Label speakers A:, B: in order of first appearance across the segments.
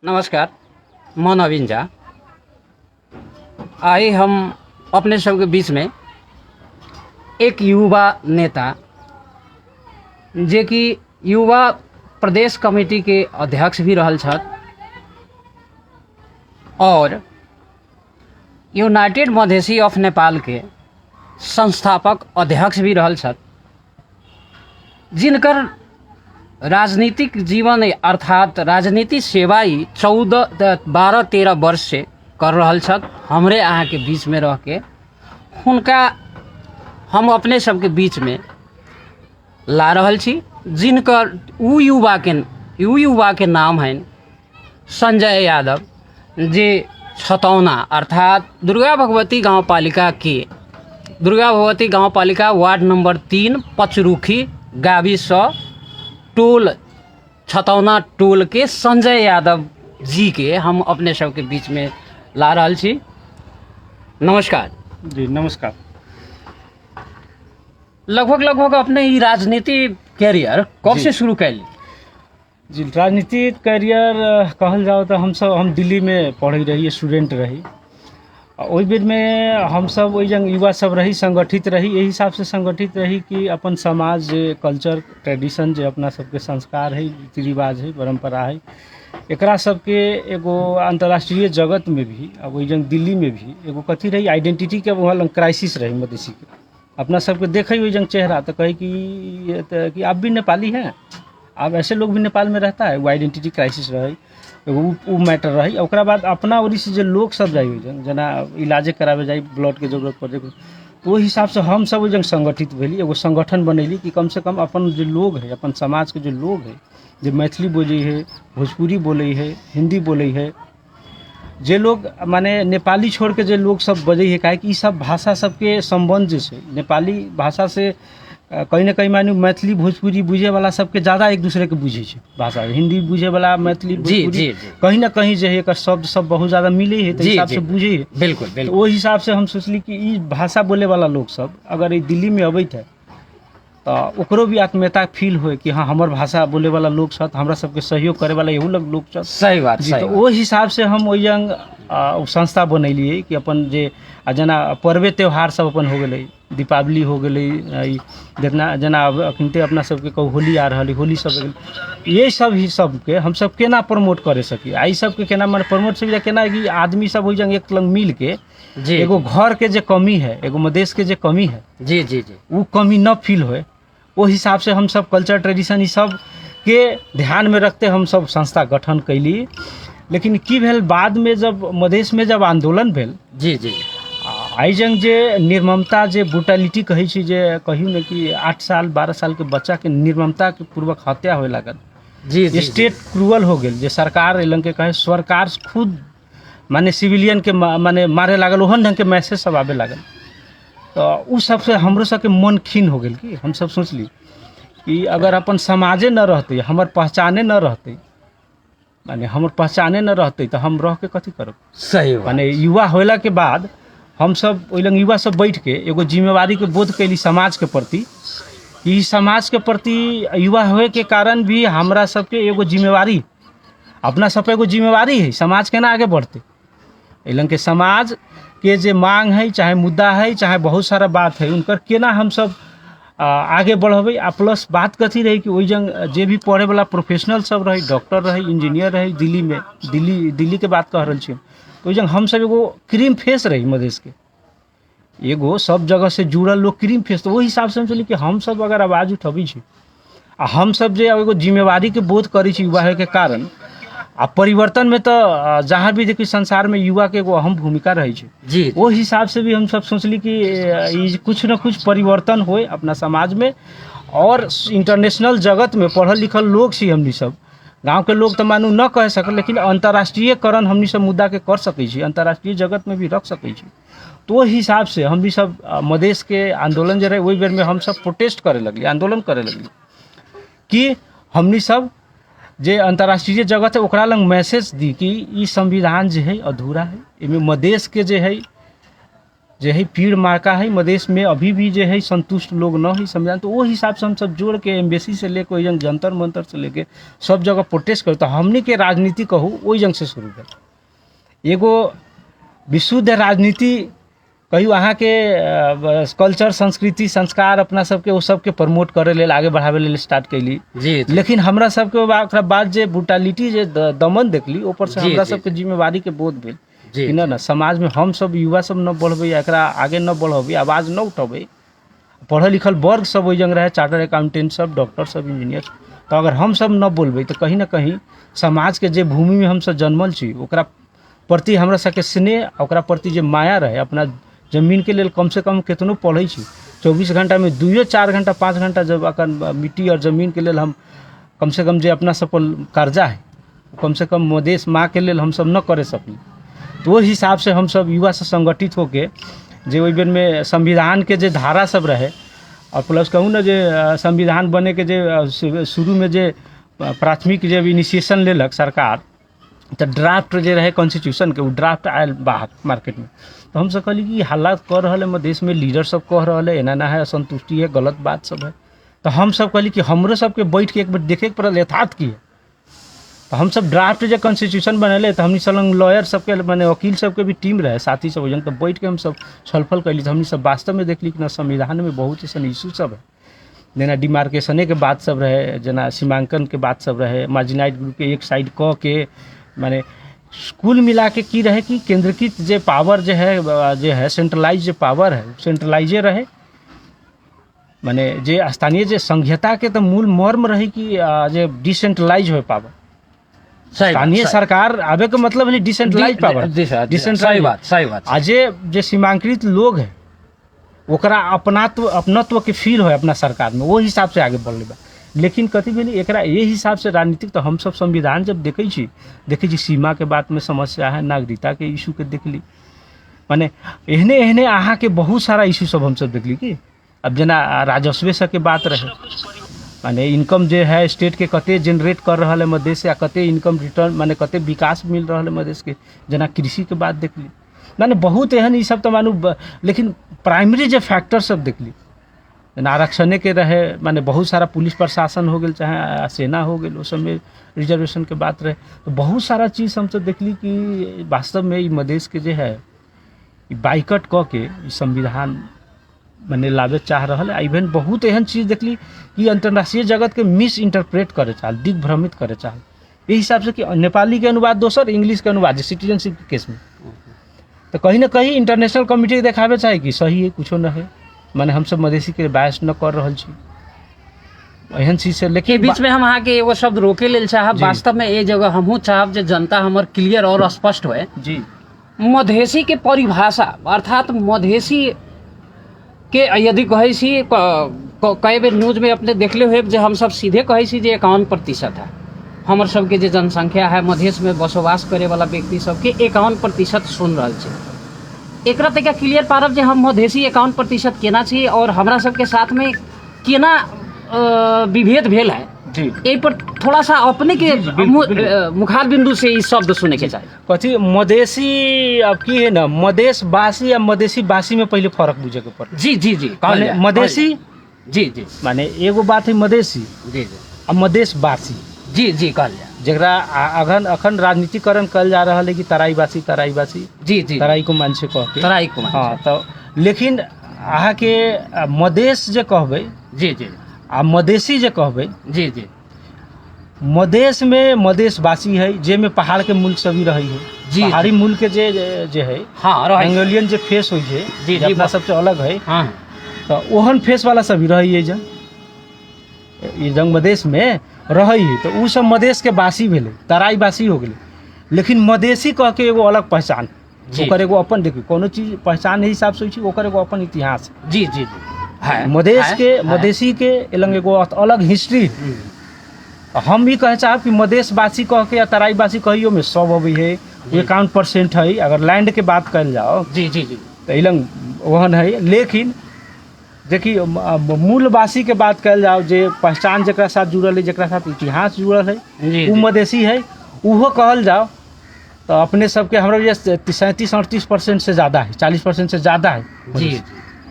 A: नमस्कार, मैं नवीन झा। आइए हम अपने सबके बीच में एक युवा नेता जे कि युवा प्रदेश कमेटी के अध्यक्ष भी रहल छथि और यूनाइटेड मधेसी ऑफ नेपाल के संस्थापक अध्यक्ष भी रहल छथि, जिनकर राजनीतिक जीवन अर्थात राजनीति सेवा ही 12-13 वर्ष से कर रहल छथि। हमरे अहाँ के बीच में रह के हुनका हम अपने सबके बीच में ला रहल छी, जिनकर उ युवा के नाम है संजय यादव, जे छतौना अर्थात दुर्गा भगवती गांव पालिका वार्ड नंबर 3 पचरुखी गाविस टोल छतौना टोल के संजय यादव जी के हम अपने सबके बीच में ला रहल छी। नमस्कार
B: जी। नमस्कार।
A: लगभग अपने ई राजनीति कैरियर कब से शुरू कैली?
B: जी, राजनीतिक करियर कहल जाओ तो हम दिल्ली में पढ़ी रही, स्टूडेंट रही। ओहि बेर में हम सब ओहि जंग युवा सब रही, संगठित रही। यही हिसाब से संगठित रही कि अपन समाज जे कल्चर ट्रेडिशन जे अपना सबके संस्कार है, रीति रिवाज है, परंपरा है, एकरा सबके एगो अंतर्राष्ट्रीय जगत में भी, अब ओहि जंग दिल्ली में भी एगो कथी रही, आइडेंटिटी के वहाँ क्राइसिस रही मधेसी के। अपना सबके देखे ओहि जंग चेहरा तो कहे कि आप भी नेपाली हैं, अब ऐसे लोग भी नेपाल में रहता है, वो आइडेंटिटी क्राइसिस रही, वो मैटर रही। ओकरा बाद अपना ओरी से जो लोग सब जाए जना इलाजे करावे जाए, ब्लड के जरूरत पड़े, वो हिसाब से हम सब जंग संगठित भेली, एगो संगठन बनैली कि कम से कम अपन जो लोग है, अपन समाज के जो लोग है, जो मैथिली बोले है, भोजपुरी बोले है, हिंदी बोले है, जे लोग माने नेपाली छोड़ के जो लोग सब बजे है, काहे कि सब भाषा सबके संबंध जैसे नेपाली भाषा से कहीं ना कहीं मानू मैथिली भोजपुरी बुझे वाला सबके ज़्यादा एक दूसरे के बुझे भाषा, हिंदी बुझे वाला मैथिली भोजपुरी कहीं ना कहीं जो है एक शब्द सब बहुत ज़्यादा मिले है, तो हिसाब से बुझे है।
A: बिल्कुल।
B: तो वो हिसाब से हम सोचली कि ई भाषा बोले वाला लोग सब अगर ये दिल्ली में अबैत है तो ओकरो भी आत्मीयता फील हो कि हाँ हमार भाषा बोले वाला लोग सब, हमरा सबके सहयोग करे वाला एहू लोग सब।
A: सही बात।
B: तो वो हिसाब से हम वही जंग संस्था बनैलिए कि अपन जे जना पर्वे त्यौहार सब अपन हो गए, दीपावली हो गई, जितना जना अखनते अपना सबके कहू होली आ रहा है, होली सब, ये सब ही सबके हम सब केना प्रमोट करे सकी, आई सबके केना मन प्रमोट सकी, केना कि आदमी सब हो जंग एक लंग मिल के एगो घर के जे कमी है, एगो मधेश के जे कमी है, जी जी जी, वो कमी न फील होए। वो हिसाब से हम सब कल्चर ट्रेडिशन ई सब के ध्यान में रखते हम सब संस्था गठन कैली। लेकिन की भेल बाद में जब मधेश में जब आंदोलन भेल, जी जी, आई जंग जे निर्ममता जे ब्रुटलिटी कही छी, जे कहियो न कि 8 साल 12 साल के बच्चा के निर्ममता के पूर्वक हत्या होए लागल, जी जी, स्टेट क्रूअल हो गेल, जे सरकार एलंग के कहे सरकार खुद माने सिविलियन के माने मारे लागल, ओहन ढंग के मैसेज सब आवे लागल। तो उस सबसे हमरो सबके मन खीन हो गेल कि हम सब सोचली कि अगर अपन समाजे न रहते, हमर पहचाने न रहते, माने हमर पहचाने न रहते तो हम रह के कथी करब। सही माने युवा होला के बाद हम सब ओइ लंग युवा सब बैठ के एगो जिम्मेवारी के बोध कैली समाज के प्रति, कि समाज के प्रति युवा होए के कारण भी हमरा सबके एगो जिम्मेवारी, अपना सब एगो जिम्मेवारी है, समाज केना आगे बढ़ते, एहि लंग के समाज के जे मांग है, चाहे मुद्दा है, चाहे बहुत सारा बात है, उनकर केना हम सब आगे बढ़बै। आ प्लस बात कथी रही कि ओहि जंग जे भी पढ़े वाला प्रोफेशनल सब रही, डॉक्टर रही, इंजीनियर रही, दिल्ली में दिल्ली के बात कह रहल छी, तो ओहि जंग हम सब एगो क्रीम फेस रही मधेश के, एगो सब जगह से जुड़ल लोग क्रीम फेस। तो ओहि हिसाब से हम चली कि हम सब अगर आवाज उठबै छी, आ हम सब जे एगो जिम्मेवारी के बोध करै छी युवा के कारण, आ परिवर्तन में तो जहाँ भी देखिए संसार में युवा के एगो अहम भूमिका रही है, जी, वो हिसाब से भी हम सब सोचली कि कुछ न कुछ परिवर्तन होए अपना समाज में। और इंटरनेशनल जगत में पढ़ल लिखल लोग छी हमनी सब, गांव के लोग तो मानू न कह सकल, लेकिन अंतर्राष्ट्रीयकरण हमनी सब मुद्दा के कर सकै छी, अंतर्राष्ट्रीय जगत में भी रख सकै छी। तो वो हिसाब से हमनी सब मधेश के आंदोलन जो रहे वही बेर में हम सब प्रोटेस्ट करे लगली, आंदोलन करे लगली कि हमनी सब जे अंतर्राष्ट्रीय जगत है ओकरा लंग मैसेज दी कि ई संविधान जे है अधूरा है, इमें मधेश के जे है जे है पीड़ मार्का है मधेश में अभी भी जे है संतुष्ट लोग न है समझान, तो वो हिसाब से हम सब जोड़ के एम्बेसी से लेके वही जंग जंतर मंतर से लेके सब जगह प्रोटेस्ट कर, तो हमने के राजनीति कहूँ वही जंग से शुरू कर। एगो विशुद्ध राजनीति कहियो अहाँ के कल्चर संस्कृति संस्कार अपना सबके वो सबके प्रमोट करे लेल आगे बढ़ावे लेल स्टार्ट कैली
A: जी जी
B: लेकिन हमरा सबके ओकरा बाद जे ब्रुटलिटी जे दमन देखली ऊपर से
A: जी,
B: हमरा
A: जी।
B: सबके जिम्मेवारी के बोध भेल
A: जी
B: कि ना समाज में हम सब युवा सब न बढ़बै, एकरा आगे न बढ़बै, आवाज न उठबै। पढ़ल लिखल वर्ग सब ओहि जंग रहे, चार्टर अकाउंटेंट सब, डॉक्टर सब, इंजीनियर, तो अगर हम सब न बोलबै तो कहीं ना कहीं समाज के जे भूमि में हम सब जन्मल छी ओकरा प्रति हमरा सबके स्नेह, ओकरा प्रति जे माया रहे, अपना जमीन के लेल कम से कम केतनो पढ़ै छी 24 घंटा में 2-4 घंटा 5 घंटा जब अखन मिट्टी और जमीन के लेल हम कम से कम जे अपना सब पर कर्जा है कम से कम मधेश माँ के लेल हम सब न करे सकली, तो वो हिसाब से हम सब युवा से संगठित होके जे ओहि बेर में संविधान के जे धारा सब रहे और प्लस कहूँ ना जे संविधान बने के जे शुरू में जे प्राथमिक जब इनिशिएशन लेलक सरकार, तो ड्राफ्ट जे रहे कॉन्स्टिट्यूशन के वो ड्राफ्ट आयल बाहर मार्केट में, तो हम सब कहली कि हालात कर रहा है मधेश में, लीडर सब कह रहा है एना ना है, असंतुष्टि है, गलत बात सब है, तो हम सब कहली कि हमरो सबके बैठ के एक बार देखे के पड़ल यथार्थ की है। तो हम सब ड्राफ्ट जो कॉन्स्टिट्यूशन बनेले तो हमनी संग लॉयर सबके माने वकील सबके भी टीम रहे साथी सब वजन, तो बैठ के हम सब छलफल कैली, तो हमनी सब वास्तव में देखली कि ना संविधान में बहुत ऐसा इशू सब है, जेना डिमार्केशने के बात सब रहे, जेना सीमांकन के बात सब रहे, मार्जिनाइज ग्रुप के एक साइड क के माने कुल मिला के की रहे कि केंद्रीकृत जे पावर जे है सेंट्रलाइज जे पावर है सेंट्रलाइजे रहे, माने जे स्थानीय जे संघीयता के तो मूल मर्म रहे कि जे डिसेंट्रलाइज हो पावर, स्थानीय सरकार आवे के मतलब है डिसेंट्रलाइज पावर, डिसेंट्रलाइज
A: सही बात।
B: आज जे सीमांकृत लोग है ओकरा अपनत्व के फील हो अपना सरकार में, वो हिसाब से आगे बढ़ले बा। लेकिन कथी भेली एकरा ये हिसाब से राजनीतिक, तो हम सब संविधान जब देखै छी सीमा के बात में समस्या है, नागरिकता के इशू के देखली, माने एहने अहाँ के बहुत सारा इशू सब हम सब देखली कि अब जेना राजस्व सब के बात रहे, माने इनकम जे है स्टेट के कते जनरेट कर रहा है मधेश, या कते इनकम रिटर्न माने कते विकास मिल रहा है मधेश के, जेना कृषि के बात देखली, माने बहुत एहन ई सब तो मानू, लेकिन प्राइमरी जो फैक्टर सब देखली आरक्षणे के रहे, माने बहुत सारा पुलिस प्रशासन हो गए चाहे सेना हो गए, उस समय रिजर्वेशन के बात रहे, तो बहुत सारा चीज़ हम सब देखली कि वास्तव में ई मधेश के जो है बाइकट क के संविधान माने लावे चाह रहा है। इवन बहुत एहन चीज़ देखली कि अंतर्राष्ट्रीय जगत के मिस इंटरप्रेट करे चाहल, दिग्भ्रमित करे चाहल, ये हिसाब से कि नेपाली के अनुवाद दोसर, इंग्लिश के अनुवाद सिटीजनशिप के केस में, तो कहीं ना कहीं इंटरनेशनल कमिटी देखावे चाहे कि सही है कुछो न है, माने हम सब मधेसी के बायस न कर रहा छी एहन चीज से। लेकिन
A: बीच में हम अहाँ के एगो शब्द रोके लेल चाहब, वास्तव में ये जगह हमहूँ चाहब जे जनता हमर क्लियर और स्पष्ट होए
B: जी।
A: मधेसी के परिभाषा अर्थात मधेसी के यदि कहे छी कई बेर न्यूज में अपने देखले हुए जे हम सब सीधे कहे छी जे 51% है हमर सबके जे जनसंख्या है मधेश में बसवास करे वाला व्यक्ति सबके 51% सुन रहा छे। एकरा तक क्लियर पारब जे हम मधेसी 51% केना छी और हमरा सबके साथ में केना विभेद भेल है
B: जी।
A: यही पर थोड़ा सा अपने के मुखार बिंदु से इस शब्द सुने के चाहिए।
B: कथी मधेसी अब की है ना, मधेश बासी या मधेसी बासी में पहले फर्क बुझे के पड़े।
A: जी जी जी
B: मधेसी
A: जी जी
B: माने एगो बात है मधेसी
A: जी जी
B: और मधेश बासी
A: जी जी कहल जाए,
B: जरा अखन राजनीतिकरण कल जा रहा है कि तराई बासी
A: जी जी
B: तराई को मानसे कह के
A: तराई को
B: हाँ, तो लेकिन अहाँ के मधेश जे कहबै
A: जी जी
B: आ मधेसी जे कहबै
A: जी जी
B: मधेश में मधेशवासी है जे में पहाड़ के मुल्क सभी रही है
A: जी,
B: पहाड़ी मुल्क के जे है
A: हाँ
B: मंगोलियन जे फेस होइ छै
A: जी,
B: जे अपना सबसे अलग है,
A: हाँ
B: तो ओहन फेस वाला सभी रही है जंग मधेश में रही है, तो उ सब मधेश के बासी भेले, तराई बासी हो गेले। लेकिन मधेसी कह के एगो अलग पहचान, ओकर एगो अपन देखियो कोनो चीज पहचान के हिसाब से होइ छै, ओकर एगो अपन इतिहास
A: जी जी जी है
B: मधेश के मधेसी के लंग एगो अलग हिस्ट्री। हम भी कहे चाहब कि मधेशवासी कह के या तराईवासी कहियो में सब अभी है 51% है, अगर लैंड के बात कल जाओ
A: जी जी जी
B: तो इलंग ओहन है। लेकिन देखिए मूलवासी के बात कल जाओ जे पहचान जकरा साथ जुड़ल है, जकरा साथ इतिहास जुड़ल है, वो मधेसी है, उहो कहल जाओ तो अपने सबके हमरा 37-38% से ज़्यादा है, 40% से ज़्यादा है
A: जी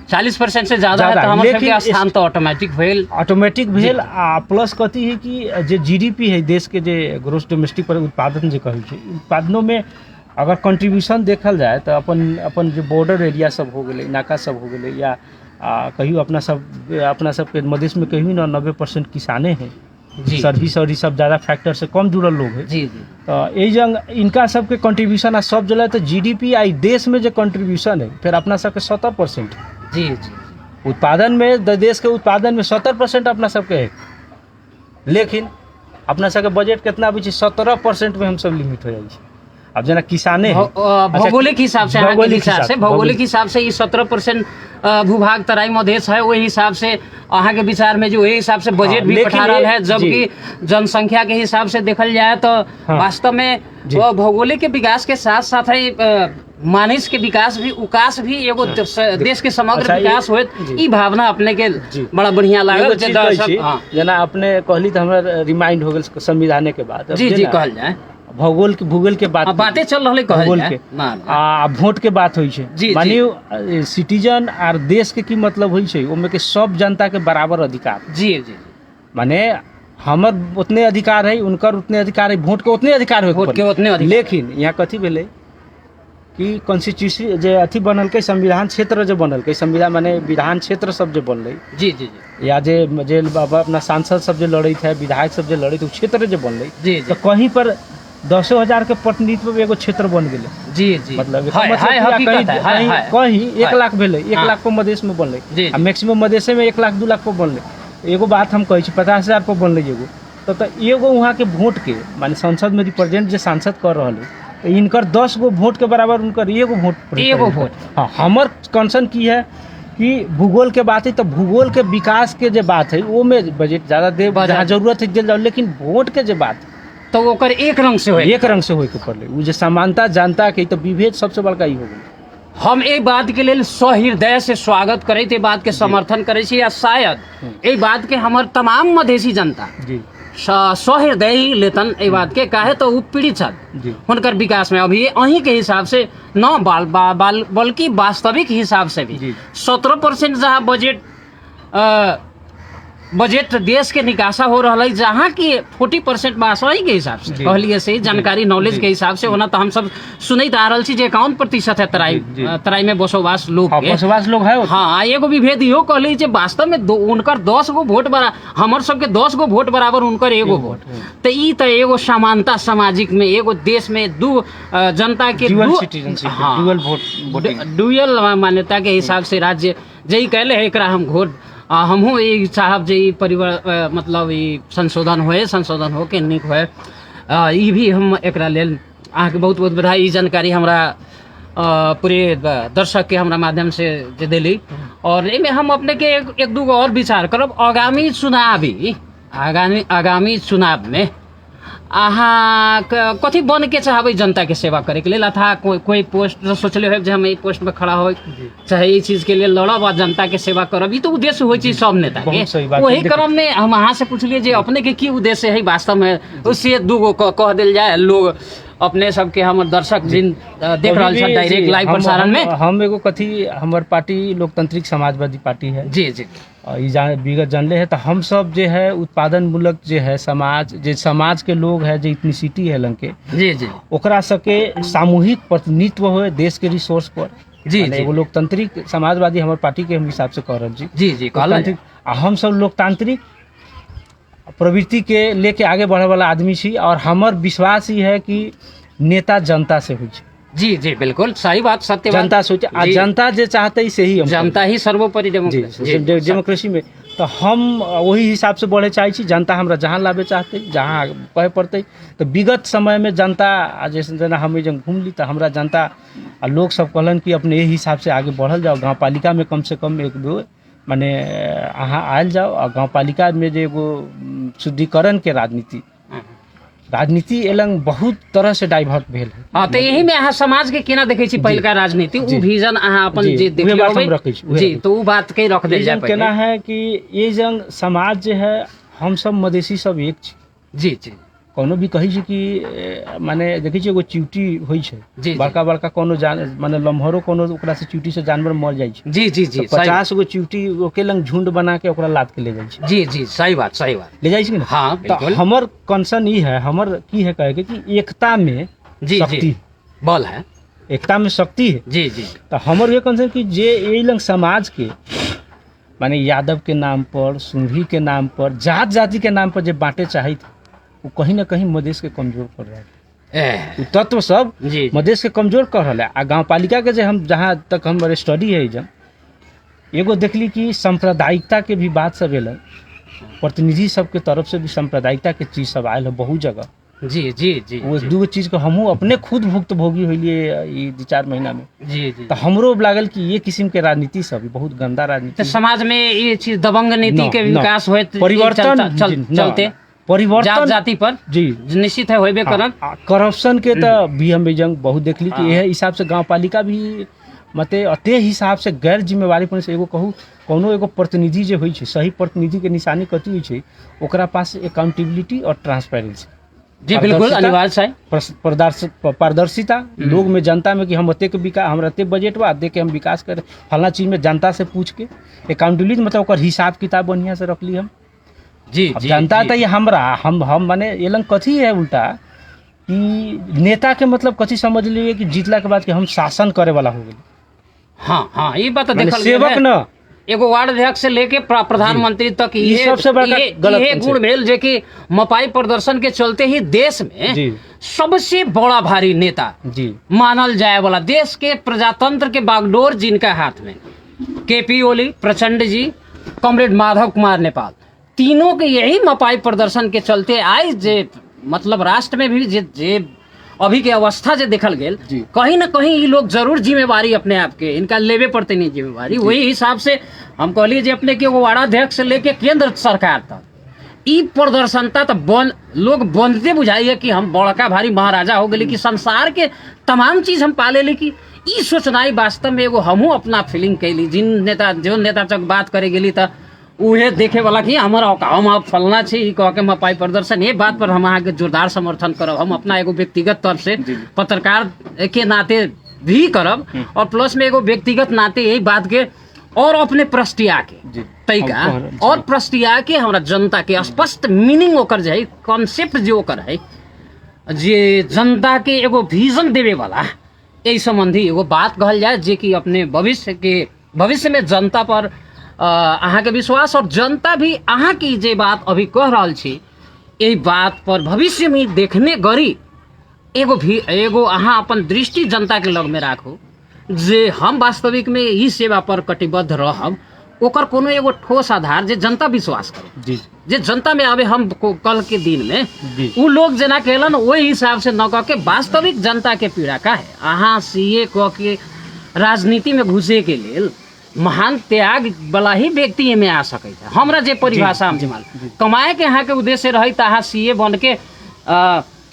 A: 40% से ज्यादा है
B: ज्यादा
A: तो
B: है,
A: हमर
B: लेकिन
A: सबके स्थान तो ऑटोमेटिक भेल
B: ऑटोमेटिक भेल। आ प्लस कथी है कि जे जीडीपी है देश के, जे ग्रोस डोमेस्टिक उत्पादन जे कहै छै, उत्पादनों में अगर कंट्रीब्यूशन देखल जाए तो अपन जो बॉर्डर एरिया सब हो गए, नाका सब हो गए, या कहियो अपना सबके मधेश में कहियो ना 90% किसाने हैं,
A: जी
B: सर्विस और ये सब ज़्यादा फैक्टर से कम जुड़ल लोग है।
A: जी जी
B: तो यही जंग इनका सबके कंट्रीब्यूशन आ सब जला तो जीडीपी आई देश में जो कंट्रीब्यूशन है फिर अपना सबके 70%
A: जी जी
B: उत्पादन में, देश के उत्पादन में 70% अपना सबके है, लेकिन अपना सबके बजट कितना भी 17% में हम सब लिमिट हो जाए। अब जना किसाने हैं,
A: भौगोलिक हिसाब से भौगोलिक हिसाब से ये 17% भूभाग तराई मधेश है, वही हिसाब से अहाँ के विचार में जो वही हिसाब से बजट भी पठा रहा है, जबकि जनसंख्या के हिसाब से देखल जाए तो वास्तव में भौगोलिक के विकास के साथ साथ ही मानस के विकास भी, उकास भी एगो देश के समग्र विकास होत, ई भावना अपने के बड़ा बढ़िया लागल।
B: जना अपने कहली तो हमरा रिमाइंड हो गेल संविधान के बाद।
A: जी जी कहल जाए
B: भूगोल के बातें
A: चल रही
B: भूगोल के वोट के बात होइ छै, मानियो सिटीजन आर देश के की मतलब होइ छै, ओमे के सब जनता के बराबर अधिकार।
A: जी जी
B: माने हमर उतने अधिकार है, उनकर उतने अधिकार है, वोट के उतने अधिकार है, लेकिन यहाँ कथी भेलै कि कॉन्स्टिट्यूशन जे अथी बनल के संविधान क्षेत्र जो बनल के, संविधान माने विधान क्षेत्र सब जो बनल,
A: जी जी जी,
B: या जे अपना सांसद सब जो लड़े थे, विधायक सब जो लड़े थे, क्षेत्र जो बनल, तो कहीं पर 10,000 के प्रतिनिधित्व में एगो क्षेत्र बन गए।
A: जी जी
B: मतलब कहीं 1 लाख भेले, 1 लाख पर मधेश में बनल, मैक्सिमम मधेश में 1 लाख 2 लाख पर बनल। एगो बात हम कहे 50,000 पर बनल एगो, तो एगो वहाँ के वोट के माने संसद में रिप्रेजेंट जो सांसद कर रहा है, तो इनकर 10 गो वोट के बराबर उनकर एगो वोट। हाँ, हमर कंसर्न की है कि भूगोल के बात है, तो भूगोल के विकास के जो बात है वो में बजट ज़्यादा दे, जहाँ जरूरत है दिल जाओ, लेकिन वोट के जो बात
A: तो ओकर एक रंग से
B: होए के पड़ले, वो जो समानता जनता के, तो विभेद सबसे बड़का ही हो गई।
A: हम ए बात के लिए सहृदय से स्वागत करे थे, बात के समर्थन करे छी, या शायद ए बात के हमार तमाम मधेसी जनता सहृदय ही लेतन ए बात के, काहे तो उ पीड़ित छल हुनकर विकास में। अभी अहीं के हिसाब से न बल्कि वास्तविक हिसाब से भी 17% जहाँ बजट देश के निकासा हो रहा है, जहाँ की 40% बासवाई के हिसाब से कहलिए से जानकारी नॉलेज के हिसाब से होना, तो हम सब सुनते आ रहा छी जे 51% है तराई में बसोबास लोग
B: है।
A: हाँ, एगो विभेद इहो कहली जे वास्तव में उनकर 10 गो वोट हमर सबके 10 गो वोट बराबर उनकर एगो वोट, तो ई तो एगो समानता सामाजिक में, एगो देश में दू जनता के ड्यूअल मान्यता के हिसाब से राज्य जई कहले है, एकरा हम घोट हमहूँ ये चाहब जे परिवार मतलब ये संशोधन हो के निक होए, ये भी हम एकरा लेल अहाँ के बहुत बहुत बधाई। ई जानकारी हमरा पूरे दर्शक के हमरा माध्यम से जे देली, और इनमें हम अपने के एक दू और विचार करब। आगामी चुनाव में अहाँ कथी बन के चाहबै जनता के सेवा करे के लिए, अथा कोई पोस्ट सोचले हो जे हम पोस्ट में खड़ा हो, चाहे ये चीज के लिए लड़ब आ जनता के सेवा करब, ई तो उद्देश्य हो चीज सब नेता के। वही क्रम में हम अहाँ से पूछलिए जे अपने के की उद्देश्य है वास्तव में, उससे दूगो कह दिल जाए लोग अपने सबके हमर दर्शक जिन देख रहा है डायरेक्ट लाइव प्रसारण में।
B: हम एगो कथी हमर पार्टी लोकतांत्रिक समाजवादी पार्टी है।
A: जी जी,
B: विगत जानले है, तो हम सब जो है उत्पादन मूलक जो है समाज के लोग है, जो इथनिसिटी है लंके, जी जी, ओकरा सबके सामूहिक प्रतिनिधित्व हो देश के रिसोर्स पर। जी जी, एगो लोकतांत्रिक समाजवादी हमारे पार्टी के हम हिसाब से कह रहे जी जी, हम सब लोकतांत्रिक प्रवृत्ति के लेके आगे बढ़े वाला आदमी छी, और हमार विश्वास ही है कि नेता जनता से हुई।
A: जी जी, बिल्कुल सही बात, सत्य
B: जनता सोचे, जनता जो चाहते ही से ही
A: जनता ही सर्वोपरि
B: डेमोक्रेसी में, तो हम वही हिसाब से बढ़े चाहे छी। जनता हमरा जहाँ लावे चाहते, जहाँ कहे पड़ते, तो विगत समय में जनता जैसे जना हम जब घूम ली, तो हमरा जनता लोग सब कहलन कि अपने यही हिसाब से आगे बढ़ल जाओ, गाँव पालिका में कम से कम 1-2 माने अहाँ आयल जाओ, और गाँव पालिका में जो एगो शुद्धिकरण के राजनीति एलंग बहुत तरह से डाइवर्ट भेल है।
A: हाँ, तो यही में अहाँ समाज के केना देखे छी पहिलका राजनीति, उ विजन अहाँ अपन जे देखियो जी, तो उ बात के रख देल जाय।
B: केना है कि ये जंग समाज जे है, हम सब मधेसी सब एक छी।
A: जी जी,
B: कोनो भी कहै छै कि माने देखै छियै एगो चिउटी होइ छै
A: जी।
B: बड़का बड़का कोनो माने लम्हरो कोनो ओकरा से चिउटी से जानवर मर जाइ छै
A: जी जी जी,
B: तो 50 गो चिउटी ओके लंग झुंड बना के ओकरा लाद के ले जाइ छै।
A: जी जी, सही बात
B: ले जाइ छै कि ना?
A: हाँ
B: तो
A: बिल्कुल।
B: हमर कंसर्न ई है, हमर की है कहे के कि एकता में
A: जी
B: शक्ति,
A: जी, बल है।
B: एकता में शक्ति है।
A: जी जी,
B: तो हमर ये कंसर्न कि जे यही लंग समाज के माने यादव के नाम पर, सुंघी के नाम पर, जात जाति के नाम पर जे बांटे चाहे थे, वो कहीं ना कहीं मधेश के कमजोर कर रहा है। उ तत्व सब
A: जी
B: मधेश के कमजोर कर रहा है। आ गाँव पालिका के जे हम जहाँ तक हमारे स्टडी है जब एगो देखली कि सांप्रदायिकता के भी बात सब एल, प्रतिनिधि सबके तरफ से भी सांप्रदायिकता के चीज सब आयल है बहुत जगह।
A: जी जी जी,
B: वो दू चीज को हमहू अपने खुद भुक्तभोगी होलिए ई 2-4 महीना में।
A: जी जी,
B: तो हमरो लागल कि ये किस्म के राजनीति सब बहुत गंदा
A: तो
B: राजनीति,
A: समाज में ये चीज दबंग नीति के विकास होए
B: परिवर्तन
A: चलते
B: परिवर्तन
A: जात जाति पर
B: जी
A: निश्चित है होबे करन।
B: करप्शन के तो भी हम जंग बहुत देखली कि यह हिसाब से गांव पालिका भी मते अते हिसाब से गैर जिम्मेवारी पर से एगो कहू कोनो एगो प्रतिनिधि जे होइ छै, सही प्रतिनिधि के निशानी कथी होइ छै, ओकरा पास अकाउंटेबिलिटी और ट्रांसपेरेंसी।
A: जी बिल्कुल अनिवार्य है।
B: पारदर्शिता लोग में, जनता में कि हम अते के विकास, हमरा अते बजट बा, दे के हम विकास कर फलना चीज में जनता से पूछ के अकाउंटेबिलिटी मतलब ओकर हिसाब किताब बढ़िया से रखली हम।
A: जी
B: अब
A: जी,
B: जनता
A: जी।
B: तो ये हमरा हम माने ये लंग कथी है उल्टा कि नेता के मतलब कथी समझ लिए कि जीतला के बाद कि हम शासन करे वाला हो गए।
A: हाँ हाँ, ये बात
B: माने
A: देखल
B: सेवक
A: गेल है।
B: न
A: एगो वार्ड अध्यक्ष से लेके प्रधानमंत्री तक
B: ई सबसे बड़का गलत
A: ये
B: पंच
A: गुण
B: है।
A: भेल जे कि मपाई प्रदर्शन के चलते ही देश में
B: जी
A: सबसे बड़ा भारी नेता
B: जी
A: मानल जाए वाला, देश के प्रजातंत्र के बागडोर जिनका हाथ में, केपी ओली, प्रचंड जी, कॉमरेड माधव कुमार नेपाल, तीनों के यही मपाई प्रदर्शन के चलते आज जे मतलब राष्ट्र में भी जे अभी के अवस्था जे देखल गेल,
B: जी।
A: कहीं ना कहीं ये लोग जरूर जिम्मेवारी अपने आप के इनका लेवे पड़ते नहीं जिम्मेवारी। वही हिसाब से हम कहलिए जे अपने के वो वार्डाध्यक्ष से लेके केंद्र सरकार तक ई प्रदर्शनता तो लोग बनते बुझाइए कि हम बड़का भारी महाराजा हो गए कि संसार के तमाम चीज हम पाले ली कि ई सोचनाई वास्तव में एगो हमहू अपना फीलिंग कैली। जो नेता तक बात करे गेली तो उहे देखे वाला कि हमारा हम फलना छै ई कह के मपाई प्रदर्शन, ये बात पर हम अहाँ के जोरदार समर्थन करब। हम अपना एगो व्यक्तिगत तौर से पत्रकार के नाते भी करब और प्लस में एगो व्यक्तिगत नाते यही बात के और अपने प्रस्टिया के तरीका और प्रस्टिया के हमरा जनता के स्पष्ट मीनिंग ओकर जे है, कॉन्सेप्ट जो ओकर है, जे जनता के एगो विजन देवे वाला यही संबंधी एगो बात कहल जाए, जे कि अपने भविष्य में जनता पर अहाँ के विश्वास और जनता भी अहाँ की जे बात अभी कह रहल छी यही बात पर भविष्य में देखने गरी एगो अहाँ अपन दृष्टि जनता के लग में राखू, जे हम वास्तविक में ई सेवा पर कटिबद्ध रहब, ओकर कोनो एगो ठोस आधार जे जनता विश्वास करे,
B: जी
A: जे जनता में आवे। हम कल के दिन में
B: जी
A: उ लोग जना कहलन वही हिसाब से न कह के वास्तविक जनता के पीड़ा का है। अहाँ सीए कह के राजनीति में घुसे के लेल महान त्याग वाला ही व्यक्ति में आ सके है। हमरा जे परिभाषा हम जमाल कमाए के अहाँ के उद्देश्य रही तो अहाँ सीए बन के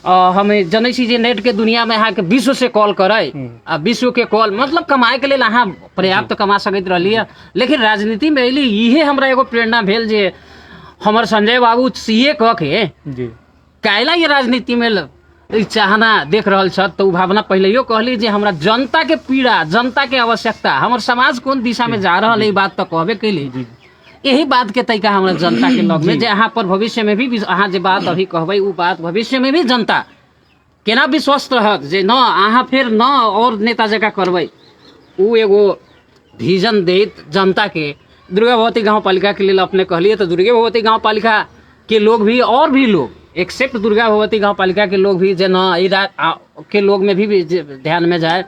A: हमें जनै छी जे नेट के दुनिया में अहाँ के विश्व से कॉल करे, आ विश्व के कॉल मतलब कमाए के लेल अहाँ पर्याप्त कमा सकैत रहलिए। लेकिन राजनीति में अली इहे हमरा एगो प्रेरणा भेल जे हमर संजय बाबू सीए कह के
B: जी
A: काहेला ये राजनीति में चाहना देख रहल छ, तो भावना पहले कहली जे हमरा जनता के पीड़ा, जनता के आवश्यकता, हमर समाज कौन दिशा में जा रहा है, बात तो कहबे कैली। यही बात के तरीका हमरा जनता के लग में जे अहाँ पर भविष्य में भी अहाँ जे बात अभी कहबै उ बात भविष्य में भी जनता केना विश्वस्त रहत जे न अहाँ फिर न और नेता जगह करबै, उ एगो विजन देत जनता के। दुर्गा भगवती गाँव पालिका के लिए अपने कहलिए तो दुर्गा भगवती गाँव पालिका के लोग भी और भी लोग एक्सेप्ट दुर्गा भगवती गाँव पालिका के लोग भी जे न के लोग में भी ध्यान में जाए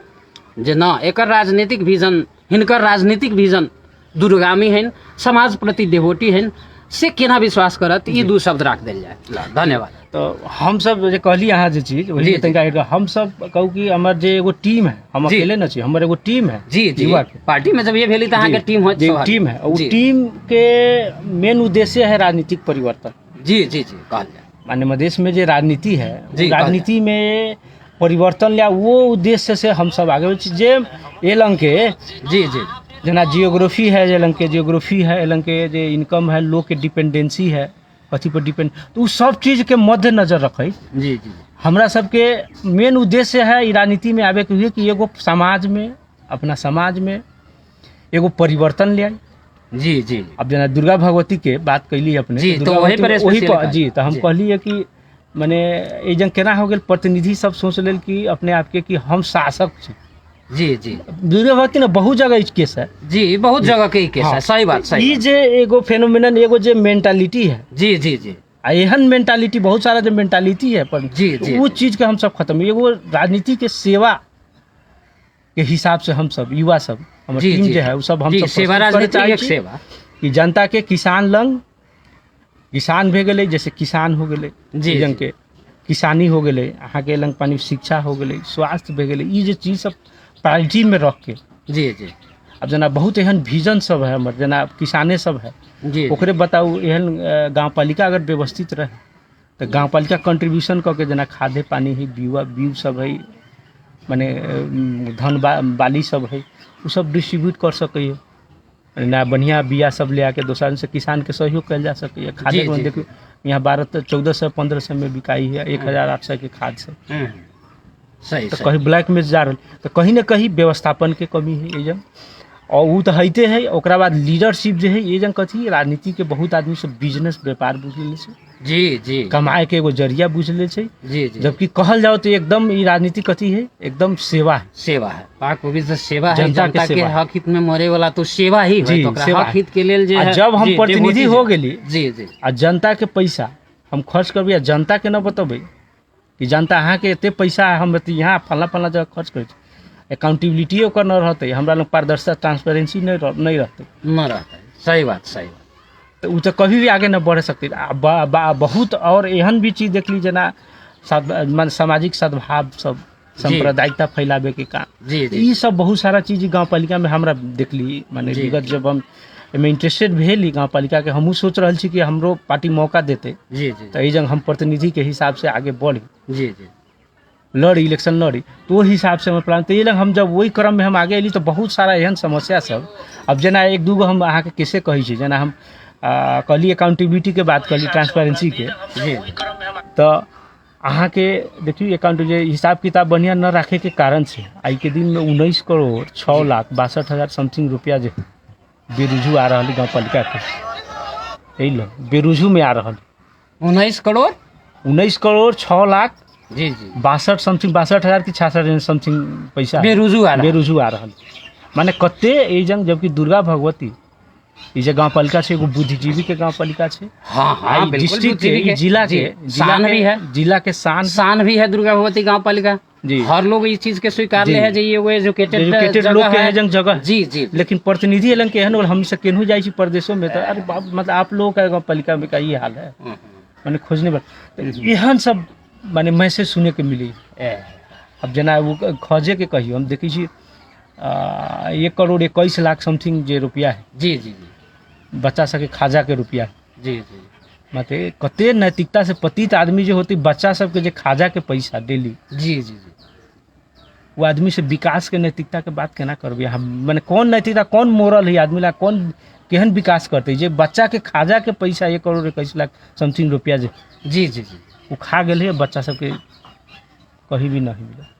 A: जे न एकर राजनीतिक विजन, हिनकर राजनीतिक विजन दूरगामी हैं, समाज प्रति देवोटी हैं, से केना विश्वास करत, ये दू शब्द राख देल जाए। धन्यवाद।
B: तो हम सब जे कहली अहाँ जे चीज वही तरीका हम सब कहू कि हमर जे एगो टीम है, हम अकेले न छी, हमर एगो टीम है
A: जी जी, पार्टी में जब ये भेली तो अहाँ के टीम होत,
B: टीम है। और टीम के मेन उद्देश्य है राजनीतिक परिवर्तन।
A: जी जी जी, कहल जाए
B: माने मधेश में जे राजनीति है, राजनीति में परिवर्तन लिया वो उद्देश्य से हम सब आगे जे एलंग के
A: जी जी
B: जना जियोग्राफी है, एलंग के जियोग्राफी है, एलंग के जे इनकम है, लोग के डिपेंडेंसी है, कथी पर डिपेंड, तो उ सब चीज के मद्देनजर रखे।
A: जी जी
B: हमरा सबके मेन उद्देश्य है ई राजनीति में आवे के हुए कि एगो समाज में, अपना समाज में एगो परिवर्तन ले आई।
A: जी जी
B: अब जना दुर्गा भगवती के बात कैली अपने,
A: जी,
B: तो
A: तो
B: दुर्गा
A: वही पर
B: भगवती- वही
A: स्पेशली
B: पर जी, तो हम
A: जी।
B: कहली है कि माने एजन केना हो गेल, प्रतिनिधि सब सोच लेल कि अपने आप के कि हम शासक छी।
A: जी जी
B: दुर्गा भगवती ने बहुत जगह इस केस है।
A: जी बहुत जगह के ही केस है, सही बात, सही
B: ई
A: बात।
B: जे एगो फेनोमेनन, एगो जे मेंटालिटी है,
A: जी जी जी
B: आ एहन मेंटालिटी बहुत सारा जो मेंटालिटी है, पर
A: जी, जी,
B: वो
A: जी।
B: चीज के हम सब खत्म, एगो राजनीति के सेवा के हिसाब से हम सब युवा सब, हमर
A: जी
B: टीम
A: जी
B: जे है, वो सब हम
A: जी,
B: सब
A: सेवा
B: प्रस्तुत करे
A: राजनीति
B: चाहै
A: एक
B: छी
A: सेवा।
B: कि जनता के किसान लंग, किसान भे गेलै, जैसे किसान हो गेलै,
A: जी,
B: ई जन
A: जी।
B: के किसानी हो गेलै, अहाँ के लंग पानी शिक्षा हो गेलै, स्वास्थ्य भे गेलै, ई जे चीज सब प्रायोरिटी में रख के,
A: जी जी
B: अब जना बहुत एहन विजन सब है हमर, जना किसाने सब है,
A: जी
B: ओकरे बताऊ एहन गाँव पालिका अगर व्यवस्थित रहे तो गाँव पालिका कंट्रीब्यूशन कऽ के, जना खादे पानी है, बीज सब है, माने धन बाली सब है, वो सब डिस्ट्रीब्यूट कर सकैए, ना बढ़िया बिया सब ले आके दोसर से किसान के सहयोग कल जा सकैए। खादे
A: जी,
B: में
A: जी,
B: देखियो यहाँ 1400-1500 में बिकाई है, 1800 के खाद से,
A: सही
B: तो
A: सही।
B: कहीं ब्लैक में जा रहा, तो कहीं ना कहीं व्यवस्थापन के कमी है एजन, और वो तो हैते है। ओकरा बाद लीडरशिप जो है एजन कथी, राजनीति के बहुत आदमी सब बिजनेस व्यापार बुझ ले छै,
A: जी जी
B: कमाए के एगो जरिया बुझ ले छै,
A: जी जी
B: जबकि कहल जाओ तो एकदम ई राजनीति कथी है, एकदम सेवा है,
A: सेवा है, पाक पवित्र सेवा है,
B: जनता के
A: जनता के
B: सेवा है।
A: हक हित में मरे वाला तो सेवा ही
B: जी,
A: है, तो ओकरा
B: सेवा
A: हक
B: है।
A: हित के लेल जे
B: आ
A: है,
B: जब हम
A: जी,
B: प्रतिनिधि
A: devotee
B: हो
A: है।
B: गेली,
A: जी जी
B: आ जनता के पैसा हम खर्च करबै, आ जनता के न बतेबै कि जनता अहाँ के एते पैसा हम यहाँ फलना जगह खर्च करै छी, अकाउंटेबिलिटी ओकर न रहतै, हमरा लग पारदर्शिता ट्रांसपेरेंसी नहीं रहतै,
A: न रहता है, सही बात, सही बात।
B: तो उ तो कभी भी आगे न बढ़ सकते। बहुत और एहन भी चीज देखली, जना सामाजिक सद्भाव सब, सांप्रदायिकता फैलावे के काम,
A: जी जी
B: ई सब बहुत सारा चीज गांव पालिका में हमरा देखली। माने
A: जी,
B: विगत
A: जी।
B: जब हम एमे इंटरेस्टेड भेली गांव पालिका के, हमहूँ सोच रहल छी कि हमरो पार्टी मौका देते,
A: जी जी
B: तो ई जंग हम प्रतिनिधि के हिसाब से आगे बढ़ी,
A: जी जी
B: लड़ी, इलेक्शन लड़ी, तो वो हिसाब से हम प्लान, तो ये लग हम जब वही क्रम में हम आगे अली, तो बहुत सारा एहन समस्या सब, अब जना एक दूगो हम अहाँ के कैसे कही छी, जना हम कहली अकाउंटेबिलिटी के बात कहली, ट्रांसपेरेंसी के,
A: जी
B: तो अहाँ के देखिए अकाउंट जे हिसाब किताब बढ़िया न रखे के कारण से आई के दिन में 19 करोड़ 6 लाख 62,000 समथिंग रुपया जो बेरुजू आ रहा गाँव पालिका के, यही लो बेरुजू में आ रहा
A: 19 करोड़
B: 19 करोड़ 6 लाख
A: जी जी
B: 62 समथिंग 62,000 की 66 समथिंग पैसा
A: बेरुजू आ रहा है।
B: बेरुजू आ रहा, माने कते ए जंग, जबकि दुर्गा भगवती ई जे गाँव पालिका छै, एगो बुद्धिजीवी के गाँव पालिका छै,
A: हाँ हाँ बिल्कुल,
B: डिस्ट्रिक्ट
A: बुद्धिजीवी
B: के, जिला
A: जी,
B: के,
A: शान भी है,
B: जिला के शान
A: भी है दुर्गा भगवती गांव पालिका।
B: जी।
A: हर लोग इस चीज के स्वीकार
B: जी।
A: ले है, जे ये एगो एजुकेटेड
B: लोग के है जंग जगह,
A: जी जी
B: लेकिन प्रतिनिधि एलन के एहन हम से केनहू जाइ छी प्रदेशों में, तो अरे बाप, मतलब आप लोगों का गाँव पालिका में का ये हाल है, माने खोजने पर एहन सब माने मैसेज सुने के मिली। अब जना वो खोजे के कहियो हम देखी छी 1 करोड़ 21 लाख समथिंग जे रुपया है,
A: जी जी जी
B: बच्चा सबके खाजा के रुपया है,
A: जी जी
B: मतलब कते नैतिकता से पतित आदमी जो होती, बच्चा सबके जे खाजा के पैसा डेली,
A: जी जी जी
B: वो आदमी से विकास के नैतिकता के बात केना करबे हम, माने कौन नैतिकता, कौन मोरल है आदमी ला, कौन केहन विकास करते, जे बच्चा के खाजा के पैसा 1 करोड़ 21 लाख समथिंग रुपया जे
A: जी जी जी
B: वो खा गेल है, बच्चा सबके कहीं भी नहीं मिला।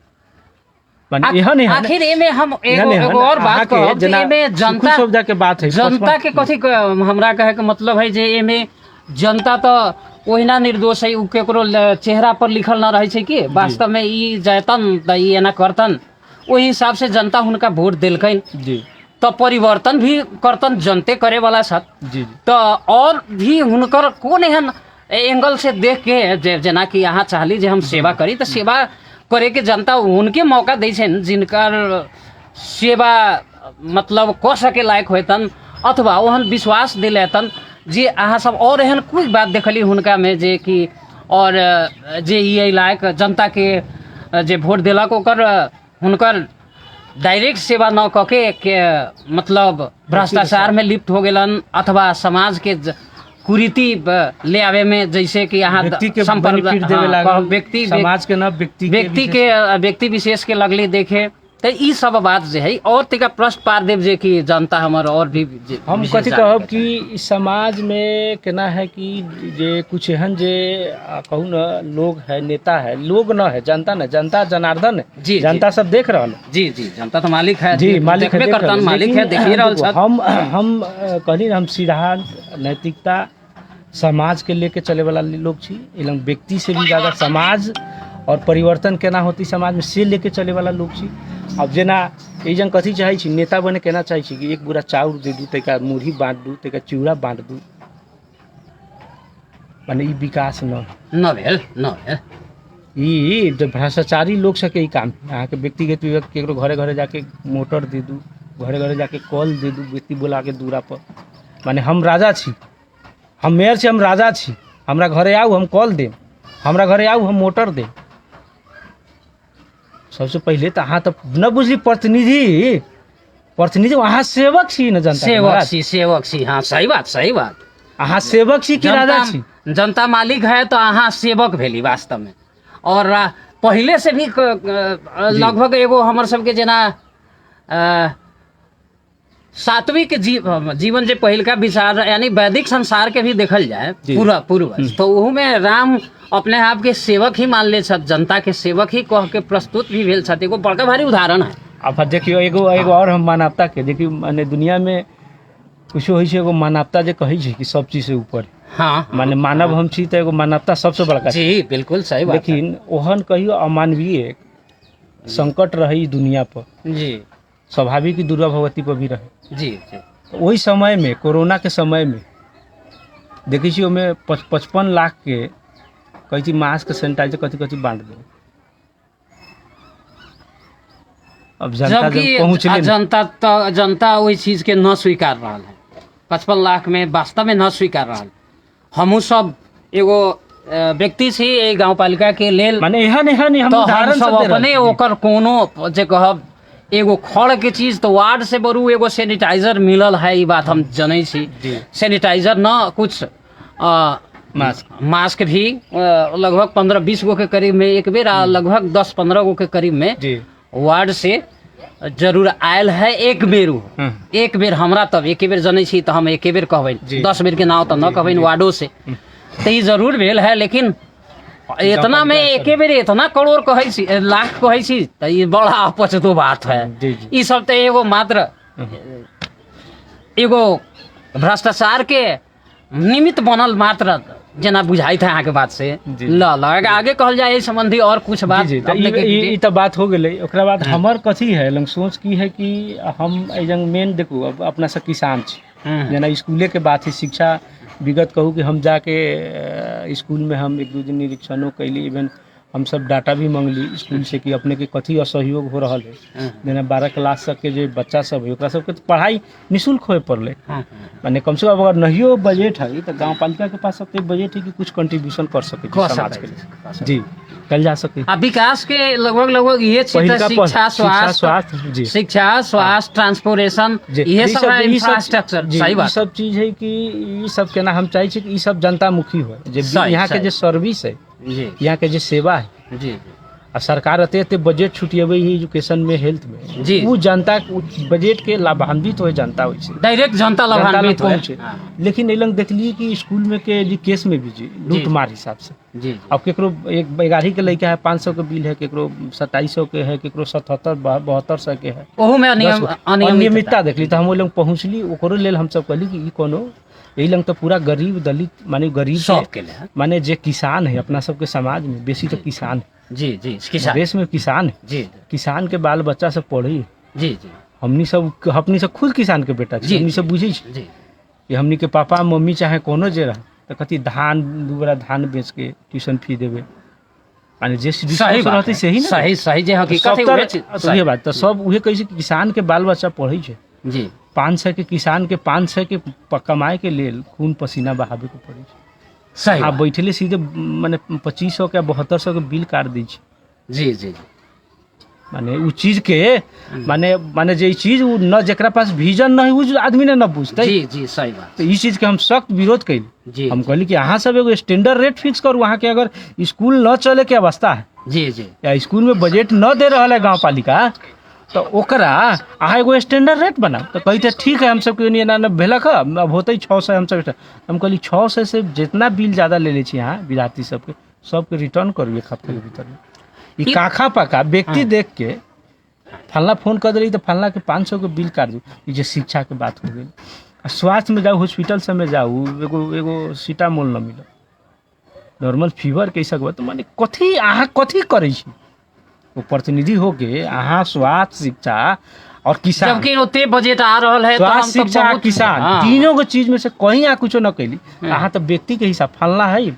B: माने एहन एहन
A: आखिर एमे हम
B: एहन एहन
A: एगो और बात
B: अहाँ के
A: कहब,
B: जना
A: एमे जनता
B: सुविधा के बात है,
A: जनता के कथी हमरा कहे के मतलब है, जे एमे जनता तो ओहिना निर्दोष है, उ केकरो चेहरा पर लिखल न रहे छै कि वास्तव में ई जैतन त ई एना करतन, ओहि हिसाब से जनता हुनका वोट देलकैन,
B: जी
A: तो परिवर्तन भी करतन जनते करे वाला साथ,
B: जी
A: तो और भी हुनकर कोन एहन एंगल से देख के, जेना कि अहाँ चाहली जे हम सेवा करी, तो सेवा करे के जनता उनके मौका दै छन जिनकर सेवा मतलब क सके लायक होतन, अथवा ओहन विश्वास दिलेतन जे अहाँ सब और एहन कोई बात देखली हुनका में, जे कि और जे ये लायक जनता के जे वोट देलक ओकर हुनकर डायरेक्ट सेवा न कके के मतलब भ्रष्टाचार में लिप्त हो गेलन, अथवा समाज के कुरीति ले आवे में, जैसे कि यहाँ
B: व्यक्ति के बेनिफिट देवे लागल,
A: व्यक्ति
B: समाज के न व्यक्ति
A: व्यक्ति विशेष के लगली देखे, तो ई सब बात जे है और तरीका प्रश्न पार देव जे कि जनता हमार और भी
B: हम
A: विशेष
B: कथी
A: जानकारी
B: कहब कि इस समाज में केना है कि जे कुछ एहन जे कहू न लोग है, नेता है, लोग न है, जनता न, जनता जनार्दन है,
A: जी,
B: जनता सब देख रहा है।
A: जी जी जनता तो मालिक है
B: जी मालिक है,
A: देखबे
B: देख
A: करतन,
B: रहल है।
A: मालिक है
B: लेकिन
A: देखिए रहल
B: देखो,
A: छथि।
B: हम कहली हम सिद्धांत नैतिकता समाज के लेके चले वाला लोग छी, एलम व्यक्ति से भी ज़्यादा समाज और परिवर्तन केना होती समाज में से लेके चले वाला लोग छी। अब जेना एजन कथी चाहे छी, नेता बने केना चाहे छी कि एक बुरा चाउर दे दू, तैका मुरही बांट दू, तैका चिवड़ा बांट दू, माने ई विकास न
A: न भेल न भेल
B: ई जो भ्रष्टाचारी लोग सके ई काम अहाँ के व्यक्तिगत केकरो घरे घरे जाके मोटर दे दू, घरे घरे जाके कल दे दू, व्यक्ति बोला के दूरा पर, माने हम राजा छी, हम मेयर छी, हम राजा छी, हमरा घरे आऊ हम कल देम, हमरा घरे आऊ हम मोटर देम। सबसे पहले तो अहाँ तो न बुझली प्रतिनिधि, प्रतिनिधि अहाँ सेवक छी न, जनता
A: सेवक छी हाँ सही बात
B: अहाँ सेवक छी कि राजा छी?
A: जनता मालिक है तो अहाँ सेवक भेली वास्तव में। और पहले से भी लगभग एगो हमर सबके जेना सात्विक जीवन जे पहिलका विचार यानी वैदिक संसार के भी देखल जाए पूरा पूर्वज, तो ओहू में राम अपने आप के सेवक ही मान ले छथ, जनता के सेवक ही कह के प्रस्तुत भी भेल छथ। एगो बड़का भारी उदाहरण है।
B: अब देखियो एगो और हम मानवता के देखियो, माने दुनिया में कुछो होइ छै, एगो मानवता जे कहै छै कि सब चीज से ऊपर,
A: हाँ
B: माने मानव हम छी तो एगो मानवता सबसे बड़का
A: जी बिल्कुल सही बात।
B: लेकिन ओहन कहियो अमानवीय संकट रही दुनिया पर,
A: जी
B: स्वाभाविक दुर्गा भगवती पर भी रहे
A: जी जी।
B: तो वही समय में, कोरोना के समय में देखी छी ओमे 55 लाख के कहै छी मास्क, सैनिटाइजर कथी कथी बांट दे। अब जनता जब पहुँचले
A: जनता वही चीज के न स्वीकार रहा है, 55 लाख में वास्तव में न स्वीकार रहा। हमहू सब एगो व्यक्ति छी ए गाँव पालिका के लेल,
B: माने एहन हम
A: तो
B: उदाहरण
A: हम सब
B: सब दे रहल
A: अपने
B: छी।
A: ओकर कोनो जे कहब एगो खड़ के चीज तो वार्ड से बरू एगो सैनिटाइजर मिलल है, ई बात हम जनै छी। सैनिटाइजर न कुछ मास्क भी लगभग 15-20 गो के करीब में एक बेर, लगभग 10-15 गो के करीब में वार्ड से जरूर आयल है। एक बेर हमरा तब एक बेर जनै छी तो हम एक बेर कहबै, 10 बेर के नाम तो न कहबै वार्डो से, तो ई जरूर भेल है। लेकिन इतना में एक बेर इतना करोड़ कहै छी, लाख कहै छी, तो ये बड़ा अपचतो बात है। ई सब तो एगो मात्र एगो भ्रष्टाचार के निमित्त बनल मात्र जेना बुझाइत है अहाँ के बात से। आगे कहल जाए इस संबंधी और कुछ बात।
B: ई तो बात हो गेलै। ओकरा बाद हमर कथी है लंग सोच की है कि हम एजंग मेन देखू, अब अपना सब किसान छी, जेना स्कूले के बात है, शिक्षा विगत कहूँ कि हम जाके स्कूल में हम 1-2 दिन निरीक्षणों कैली, इवन हम सब डाटा भी मंगली स्कूल से कि अपने के कथी असहयोग हो रहा है। जेना 12 क्लास तक के जो बच्चा सब है ओकरा सबके पढ़ाई निःशुल्क होए पड़ले, माने कम से कम अगर नहियो बजट है तो गाँव पालिका के पास सब बजट है कि कुछ कंट्रीब्यूशन कर सके समाज के लिए, जी कल जा सके।
A: विकास के लगभग ये शिक्षा, स्वास्थ्य, ट्रांसपोर्टेशन, ये सब है इंफ्रास्ट्रक्चर। सही बात,
B: सब चीज है कि ई सब केना हम चाहे छी कि ई सब जनता मुखी हो, यहाँ के जो सर्विस है, यहाँ के जो सेवा है जी, और सरकार अते बजट छुटियाबे ही एजुकेशन में, हेल्थ में जी, वो जनता बजट के लाभान्वित हो, जनता वैसे डायरेक्ट जनता लाभान्वित पहुंचे। लेकिन एलंग देखलिए कि स्कूल में के जी केस में भी जी लूट मार हिसाब से जी। अब केकरो 11 के लड़का है 500 के बिल है, केकरो 2700 के है, केकरो 77-7200 के है, ओहू में अनियमितता देखली। तो हम लोग पहुँचली, ओकरो लेल हम सब कहली कि ई कोनो यही लंग तो पूरा गरीब दलित माने गरीब सब के माने जे किसान है अपना सबके समाज में, बेसी तो किसान है जी जी, देश में किसान है जी, किसान के बाल बच्चा सब पढ़ी जी जी, हमनी सब खुद किसान के बेटा छी, हमनी सब बुझे छी कि हमनी के पापा मम्मी चाहे कोनो जे रह तो कथी धान 2 बड़ा धान बेच के ट्यूशन फी देवे, माने जे सही रहती सही ना, सही जे हकीकत है सही बात। तो सब उहे कहे कि किसान के बाल बच्चा पढ़ी छे जी, 500 के किसान के 500 के कमाए के लेल खून पसीना बहावे के पड़े सही। आप बैठले सीधे माने 2500 के 7200 के बिल काट दी जी जी, माने उ चीज के माने जे चीज न जेकरा पास विजन नहीं उ आदमी ने न बुझते जी जी, सही बात। तो इस चीज के हम सख्त विरोध कैली, हम कहली कि अहाँ सब एगो स्टैंडर्ड रेट फिक्स करू, वहाँ के अगर स्कूल न चले के अवस्था है जी जी, या स्कूल में बजट न दे रहा है गाँव पालिका, तो ओकरा अहाँ एगो स्टैंडर्ड रेट बनाओ। तो कहते ठीक है हम सबके लिए ना भेलक है, अब होते 600 हम सब। हम कहली 600 से जितना बिल ज़्यादा ले ली यहाँ विद्यार्थी सबके रिटर्न करू एक हफ्ते के भीतर में। ई काखा पाका व्यक्ति देख के फलना फोन कर दिली तो फलना के 500 के बिल काट दू। ये जो शिक्षा के बात हो गई, स्वास्थ्य में जाऊ हॉस्पिटल सब में जाऊ एगो सीटामोल न मिल, नॉर्मल फीवर के सब तो माने कथी अहाँ कथी करै छी? वो प्रतिनिधि होके अहाँ स्वास्थ्य शिक्षा और किसान,
A: जबकि ओते बजट आ रहल है,
B: स्वास्थ्य शिक्षा किसान तीनों के चीज में से कहीं आ कुछो न कैली। अहाँ तो व्यक्ति के हिसाब फलना है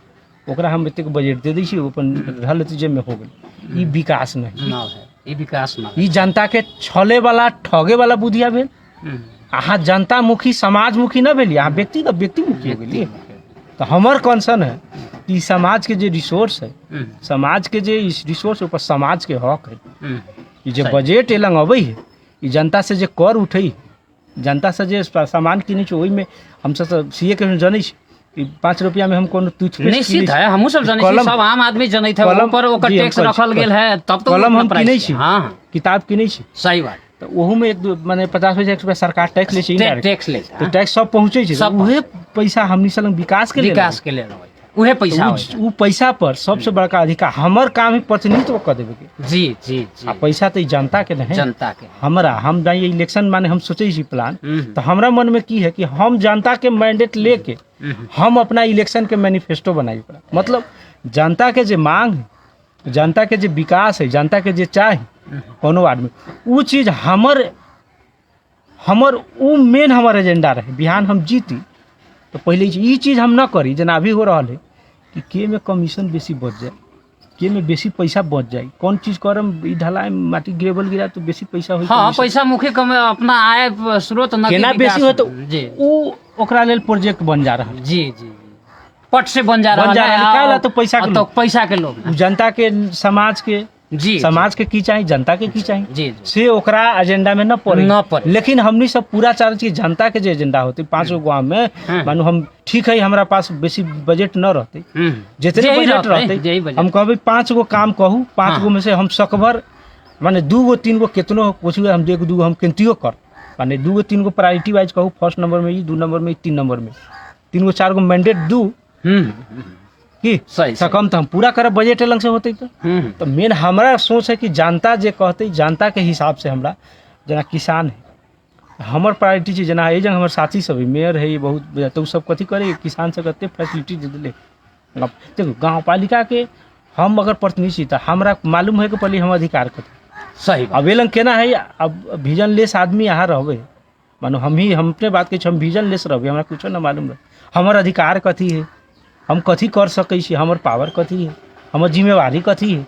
B: ओकरा हम एते बजट दे दी छी अपन रहल जे में हो गेल। ई विकास नहीं
A: है, ई विकास ना,
B: ई जनता के छले वाला ठगे वाला बुधिया भेल। अहाँ जनता मुखी समाज मुखी न भेली, अहाँ व्यक्ति का व्यक्ति मुखी हो गेली। तो हमर कंसर्न है कि समाज के जो रिसोर्स है, समाज के जो रिसोर्स ऊपर समाज के हक है। ई जे बजट एलंग अबै है, ई जनता से जे कर उठै, जनता से जे सामान किनै छै ओहि में हम सब सीए के जानै छी 5 रुपया में हम कोनो टूथपेस्ट
A: निश्चित है, हमहू सब जानै छी, सब आम आदमी जानै है, ऊपर ओकर टैक्स रखल गेल है, तब तो
B: कलम हम किनै छी,
A: हां
B: किताब किनै छी।
A: सही बात।
B: तो ओहू में एक माने 50 पैसा 1 रुपया सरकार टैक्स ले छै,
A: टैक्स ले,
B: तो टैक्स सब पहुँचे छै, उहे पैसा हमनी सब विकास के
A: लिए उहे पैसा
B: उ पैसा पर सबसे बड़का अधिकार हमर काम है प्रतिनिधित्व कर देवे के।
A: जी जी जी,
B: आ पैसा तो जनता के नहीं,
A: जनता के।
B: हमरा हम जाइए इलेक्शन माने हम सोचे छी प्लान, तो हमरा मन में की है कि हम जनता के मैंडेट लेके हम अपना इलेक्शन के मैनिफेस्टो बनाई। मतलब जनता के जे मांग है, जनता के जे विकास है, जनता के जे चाहे कोनो आदमी उ चीज हमर उ मेन हमर एजेंडा रहे। बिहान हम जीती तो पहले ई चीज हम न करी जना अभी हो रहा है कि के में कमीशन बेसी बच जाए, के में बेसी पैसा बच जाए, कौन चीज करम ई ढलाई माटी ग्रेवल गिरा तो बेसी पैसा होई।
A: हां पैसा मुख्य कम अपना आय स्रोत न
B: केना बेसी हो तो
A: जी
B: उ ओकरा लेल प्रोजेक्ट बन जा रहा है।
A: जी जी, पट से बन जा रहा है,
B: निकाला तो पैसा के
A: लोग,
B: जनता के समाज के
A: जी,
B: समाज के की चाहिए, जनता के की चाहिए
A: जी,
B: से ओकरा एजेंडा में न पड़े। लेकिन हमनी सब पूरा चाह रही जनता के जो एजेंडा होती 5 गो गाँव में मानो हम ठीक है हमारा पास बेसी बजट न रहते, जितने बजट रहते हम कहबे 5 गो काम कहू, 5 गो में से हम सकभर माने 2 गो 3 गो कितनो कुछ हम 1 2 गो हम केंतियो कर माने 2 गो 3 गो प्रायोरिटी वाइज कहू, फर्स्ट नंबर में 2 नंबर में 3 नंबर में 3 गो 4 गो मैंडेट दू कि सकम तो हम पूरा करब बजट अलग से होते। तो मेन हमारा सोच है कि जनता जे कहते जनता के हिसाब से हमरा जना किसान है हमर प्रायोरिटी छै। जना ए जंग हमर साथी सब मेयर है बहुत, तो सब कथी करे किसान से कते फैसिलिटी दे दिले। देखो गाँव पालिका के हम अगर प्रतिनिधि तो हमरा मालूम है कि पहले हम अधिकार कथी सही। अब एलंग केना है, अब विजन लेस आदमी यहाँ रहबे मानो हम अपने बात के हम विजन लेस रहबे, हमरा कुछो ना मालूम है हमर अधिकार कथी है, हम कथी कर सकै छी, हमर पावर कथी है, हमर जिम्मेवारी कथी है।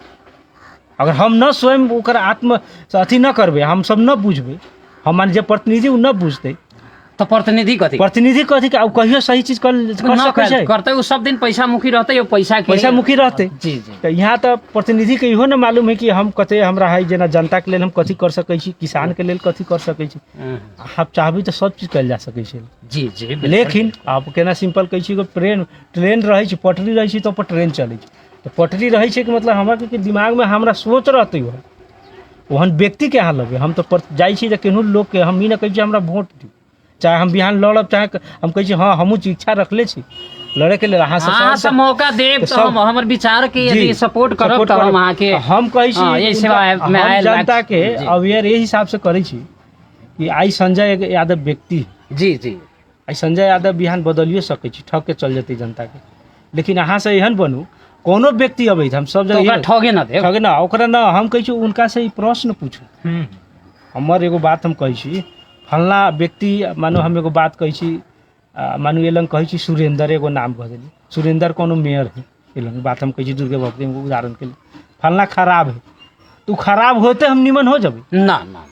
B: अगर हम न स्वयं ओकर आत्म अथी न करबे, हम सब न बुझबे, हम मान जे प्रतिनिधि उ न बुझते
A: तो प्रतिनिधि कथी
B: के अब कहियो सही चीज कर सकै छै
A: करते उ सब दिन पैसा मुखी रहते, यो पैसा
B: मुखी रहते। जी जी, तो यहाँ तो प्रतिनिधि के इहो न मालूम है कि हम कते हमरा है जना जनता के लेल हम कथी कर सकै छी, किसान के लेल कथी कर सकै छी। आप चाहबी तो सब चीज कल जा सकै छै। जी जी, लेकिन आप केना सिंपल कहै छी ट्रेन रहे छै, पटरी रहे छै तो पर ट्रेन चले छै, तो पटरी रहे छै कि मतलब हमरा के दिमाग में हमरा सोच रहते हो ओहन व्यक्ति के यहाँ लगे। हम तो जाइ छी केनहू लोग के हम ई न कहै छी हमरा वोट दी, चाहे हम बिहान लड़ब चाहे हम कहै छी हाँ हमहूँ इच्छा रखले छी लड़े के लिए, अहाँ
A: से मौका देब तो हम हमर विचार के यदि सपोर्ट करब त हम अहाँ के
B: हम कहै छी जनता के अवेयर ए हिसाब से करै छी कि आई संजय यादव व्यक्ति
A: जी जी,
B: आई संजय यादव बिहान बदलियो सकै छी, ठग के चल जेतै जनता के। लेकिन अहाँ से एहन बनू कोनो व्यक्ति अबै हम सब जगह
A: ठगे ना देब,
B: ठगे ना ओकरा ना हम कहै छी उनका से प्रश्न पूछू। हमर एगो बात हम कहै छी फलना व्यक्ति मानो हम एगो बात कहै छी मानो एलंग कहै छी सुरेंद्र एगो नाम कह देली, सुरेंद्र कोनो मेयर है एलंग बात हम कहै छी दुर्गे भक्ति में उदाहरण के लिए फलना खराब है तो खराब होते हम निमन हो जब
A: ना ना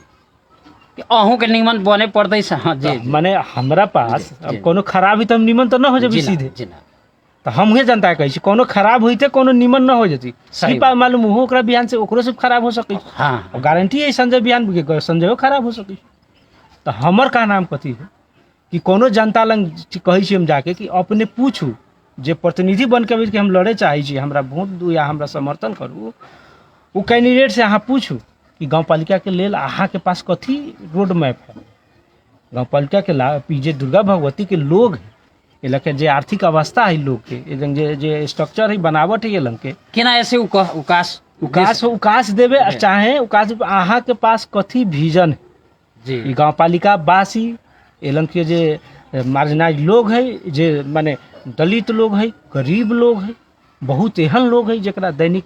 A: अहूँ के निमन बने पड़ते जी
B: माने हमरा पास अब कोनो खराब है तो हम निमन तो न हो जब सीधे, तो हम हे जनता कहै छी कोनो खराब होते कोनो निमन न हो जती सही बात मालूम हो ओकरा बिहान से ओकरो से खराब हो सकै। हाँ गारंटी है संजय बिहान संजयो खराब हो सकै। तो हमर का नाम कथी है कि कोनो जनता लंग कहै छी हम जाके कि अपने पूछू जे प्रतिनिधि बन के हम लड़े चाहे छी हमरा वोट दू या हमरा समर्थन करू, वो कैंडिडेट से अहाँ पूछू कि गाँव पालिका के लेल अहाँ के पास कथी रोड मैप है। गाँव पालिका के जे दुर्गा भगवती के लोग है ये लग के जे आर्थिक अवस्था है लोग के ये लग जे स्ट्रक्चर है बनावट है ये लग के
A: केना ऐसे
B: उकास देवे चाहे उकास अहाँ के पास कथी विजन है
A: जी
B: गाँव पालिका वासी ये लग के जे मार्जिनाइज लोग है जे माने दलित लोग है गरीब लोग है बहुत एहन लोग है जरा दैनिक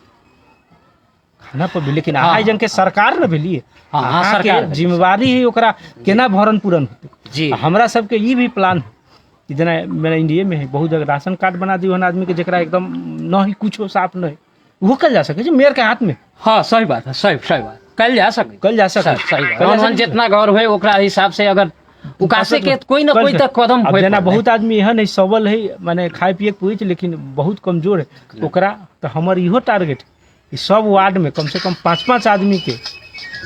B: खाना पर भी लेकिन अहाँ जन के सरकार न भेलिए सरकार जिम्मेवारी है ओकरा केना भरण पूरण होते
A: जी
B: हमरा सबके ई भी प्लान है कि जेना मेरा इंडिया में है बहुत जगह राशन कार्ड बना दियो आदमी के जरा एकदम न ही कुछ साफ न है वो कल जा सके मेयर के हाथ में।
A: हाँ सही बात है सही बात कल जा सके
B: सही बात
A: जितना घर है ओकरा हिसाब से अगर उकासे के कोई ना कोई तक कदम
B: अब जना बहुत आदमी एहन है सबल है माने खाए पिए के पूछ लेकिन बहुत कमजोर है ओकरा तो हमर इहो टारगेट है सब वार्ड में कम से कम 5-5 आदमी के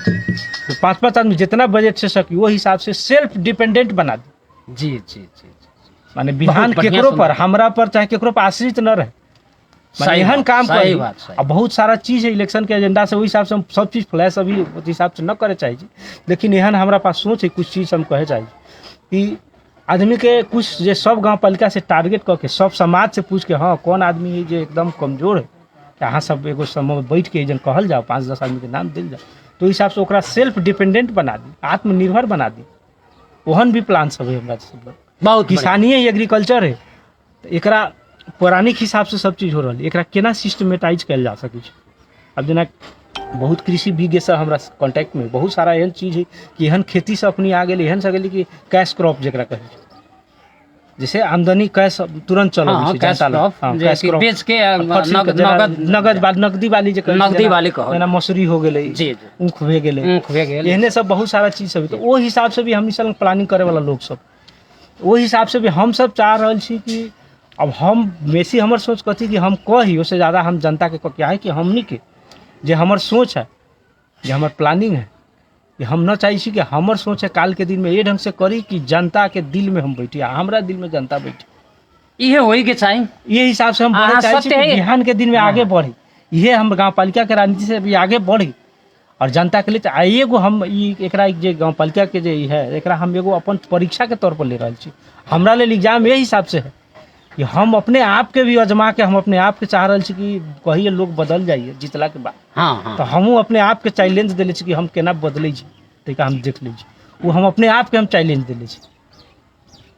B: तो 5-5 आदमी जितना बजट से सकी वो हिसाब से सेल्फ डिपेंडेंट बना दी।
A: जी जी जी
B: माने बिहान केकरो पर हमरा पर चाहे केकरो पर आश्रित न रहे माने एहन काम करी। अब बहुत सारा चीज है इलेक्शन के एजेंडा से वही हिसाब से हम सब चीज फ्लैश अभी उस हिसाब से न करे चाहिए लेकिन एहन हमारा पास सोच है कुछ चीज हम कहे चाहिए कि आदमी के कुछ जे सब गाँव पालिका से टारगेट करके सब समाज से पूछ के हाँ कौन आदमी है जो एकदम कमजोर है अहाँ सब एगो समय बैठ के जन कहल जाओ 5-10 आदमी के नाम दिल जाओ तो हिसाब से ओकरा सेल्फ डिपेंडेंट बना दी आत्मनिर्भर बना दी ओहन भी प्लान सब है हमरा सब
A: बहुत
B: किसानी है एग्रीकल्चर है तो एकरा पौराणिक हिसाब से सब चीज हो रहा है एकरा केना सिस्टमेटाइज कल जा सके। अब जना बहुत कृषि विज्ञ से हमरा कॉन्टैक्ट में बहुत सारा एहन चीज है कि एहन खेती से अपनी आ गई एहन से गई कि कैश क्रॉप जरा कहे जैसे आमदनी कैश तुरंत चलो
A: बेच के
B: नगदी वाली कहो मसूरी हो गई ऊख भे गए एहने सब बहुत सारा चीज सब तो वो हिसाब से भी हमनी सब प्लानिंग करे वाला लोग सब वो हिसाब से भी हम सब चाह रहे छी कि अब हम बेसी हमर सोच कथी कि हम कही उससे ज़्यादा हम जनता के क्या है कि हमनी के जे हमर सोच है जे हमर प्लानिंग है कि हम न चाहे छी कि हमर सोच है काल के दिन में ये ढंग से करी कि जनता के दिल में हम बैठी हमरा दिल में जनता बैठी
A: ये होई के चाहिए ये
B: हिसाब से हम बढ़े चाहे छी कि बिहान के दिन में आगे बढ़ी ये हम गाँव पालिका के राजनीति से भी आगे बढ़ी और जनता के लिए एगो हम एकरा जे गाँव पालिका के जे है एकरा हम एगो अपन परीक्षा के तौर पर ले रहा छी हमरा लेल एग्जाम ये हिसाब से है कि हम अपने आप के भी आजमा के हम अपने आप के चाह रहे छी कि कहिए लोग बदल जाइए जीतला के बाद तो हमहूँ अपने आप के चैलेंज दिले छी कि हम केना बदले छी तरीका हम देख ली वो हम अपने आप के हम चैलेंज दिले छी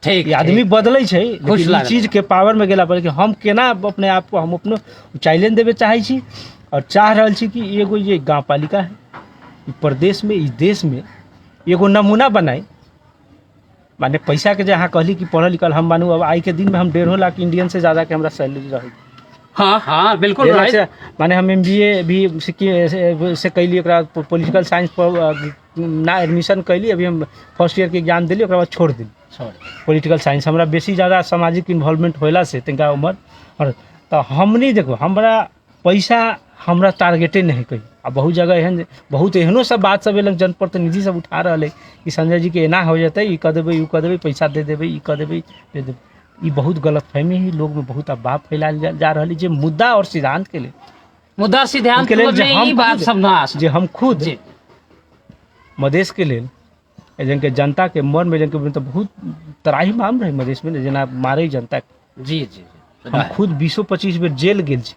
B: ठीक आदमी बदले छै लेकिन चीज के पावर में गेला पर कि हम केना अपने आप को हम अपनो चैलेंज देवे चाहे छी और चाह रहा छी कि एगो ये गाँव पालिका है प्रदेश में इस देश में एगो नमूना बनाए माने पैसा के जहाँ कहली कि पढ़ल लिखल हम मानू अब आई के दिन में हम 1.5 लाख इंडियन से ज़्यादा के हमरा सैलरी रही।
A: हाँ बिल्कुल
B: माने हम MBA भी से कैली पॉलिटिकल साइंस पर ना एडमिशन कैली अभी हम फर्स्ट ईयर के एग्जाम दिली बाद छोड़ दिली पॉलिटिकल साइंस हमरा बेसी ज़्यादा सामाजिक इन्वॉल्वमेंट होला से तनिका उम्र और तो हमनी देखो हमरा पैसा हमरा टारगेटे नहीं कही अब बहुत जगह एहन बहुत एहनो सब बात सब लग जनप्रतिनिधि सब उठा रहा है कि संजय जी के एना हो जाते ई कह देवे पैसा दे देवे ई कह देवे दे देवे ई बहुत गलत फहमी है लोग में बहुत अफवाह फैलाल जा रही है मुद्दा और सिद्धांत के लिए जे हम खुद मधेश के लिए जन के जनता के मन में जन के तो बहुत तराही माम रहे मधेश में जना मारे जनता
A: जी जी
B: हम खुद 20-25 बेर जेल गेल छी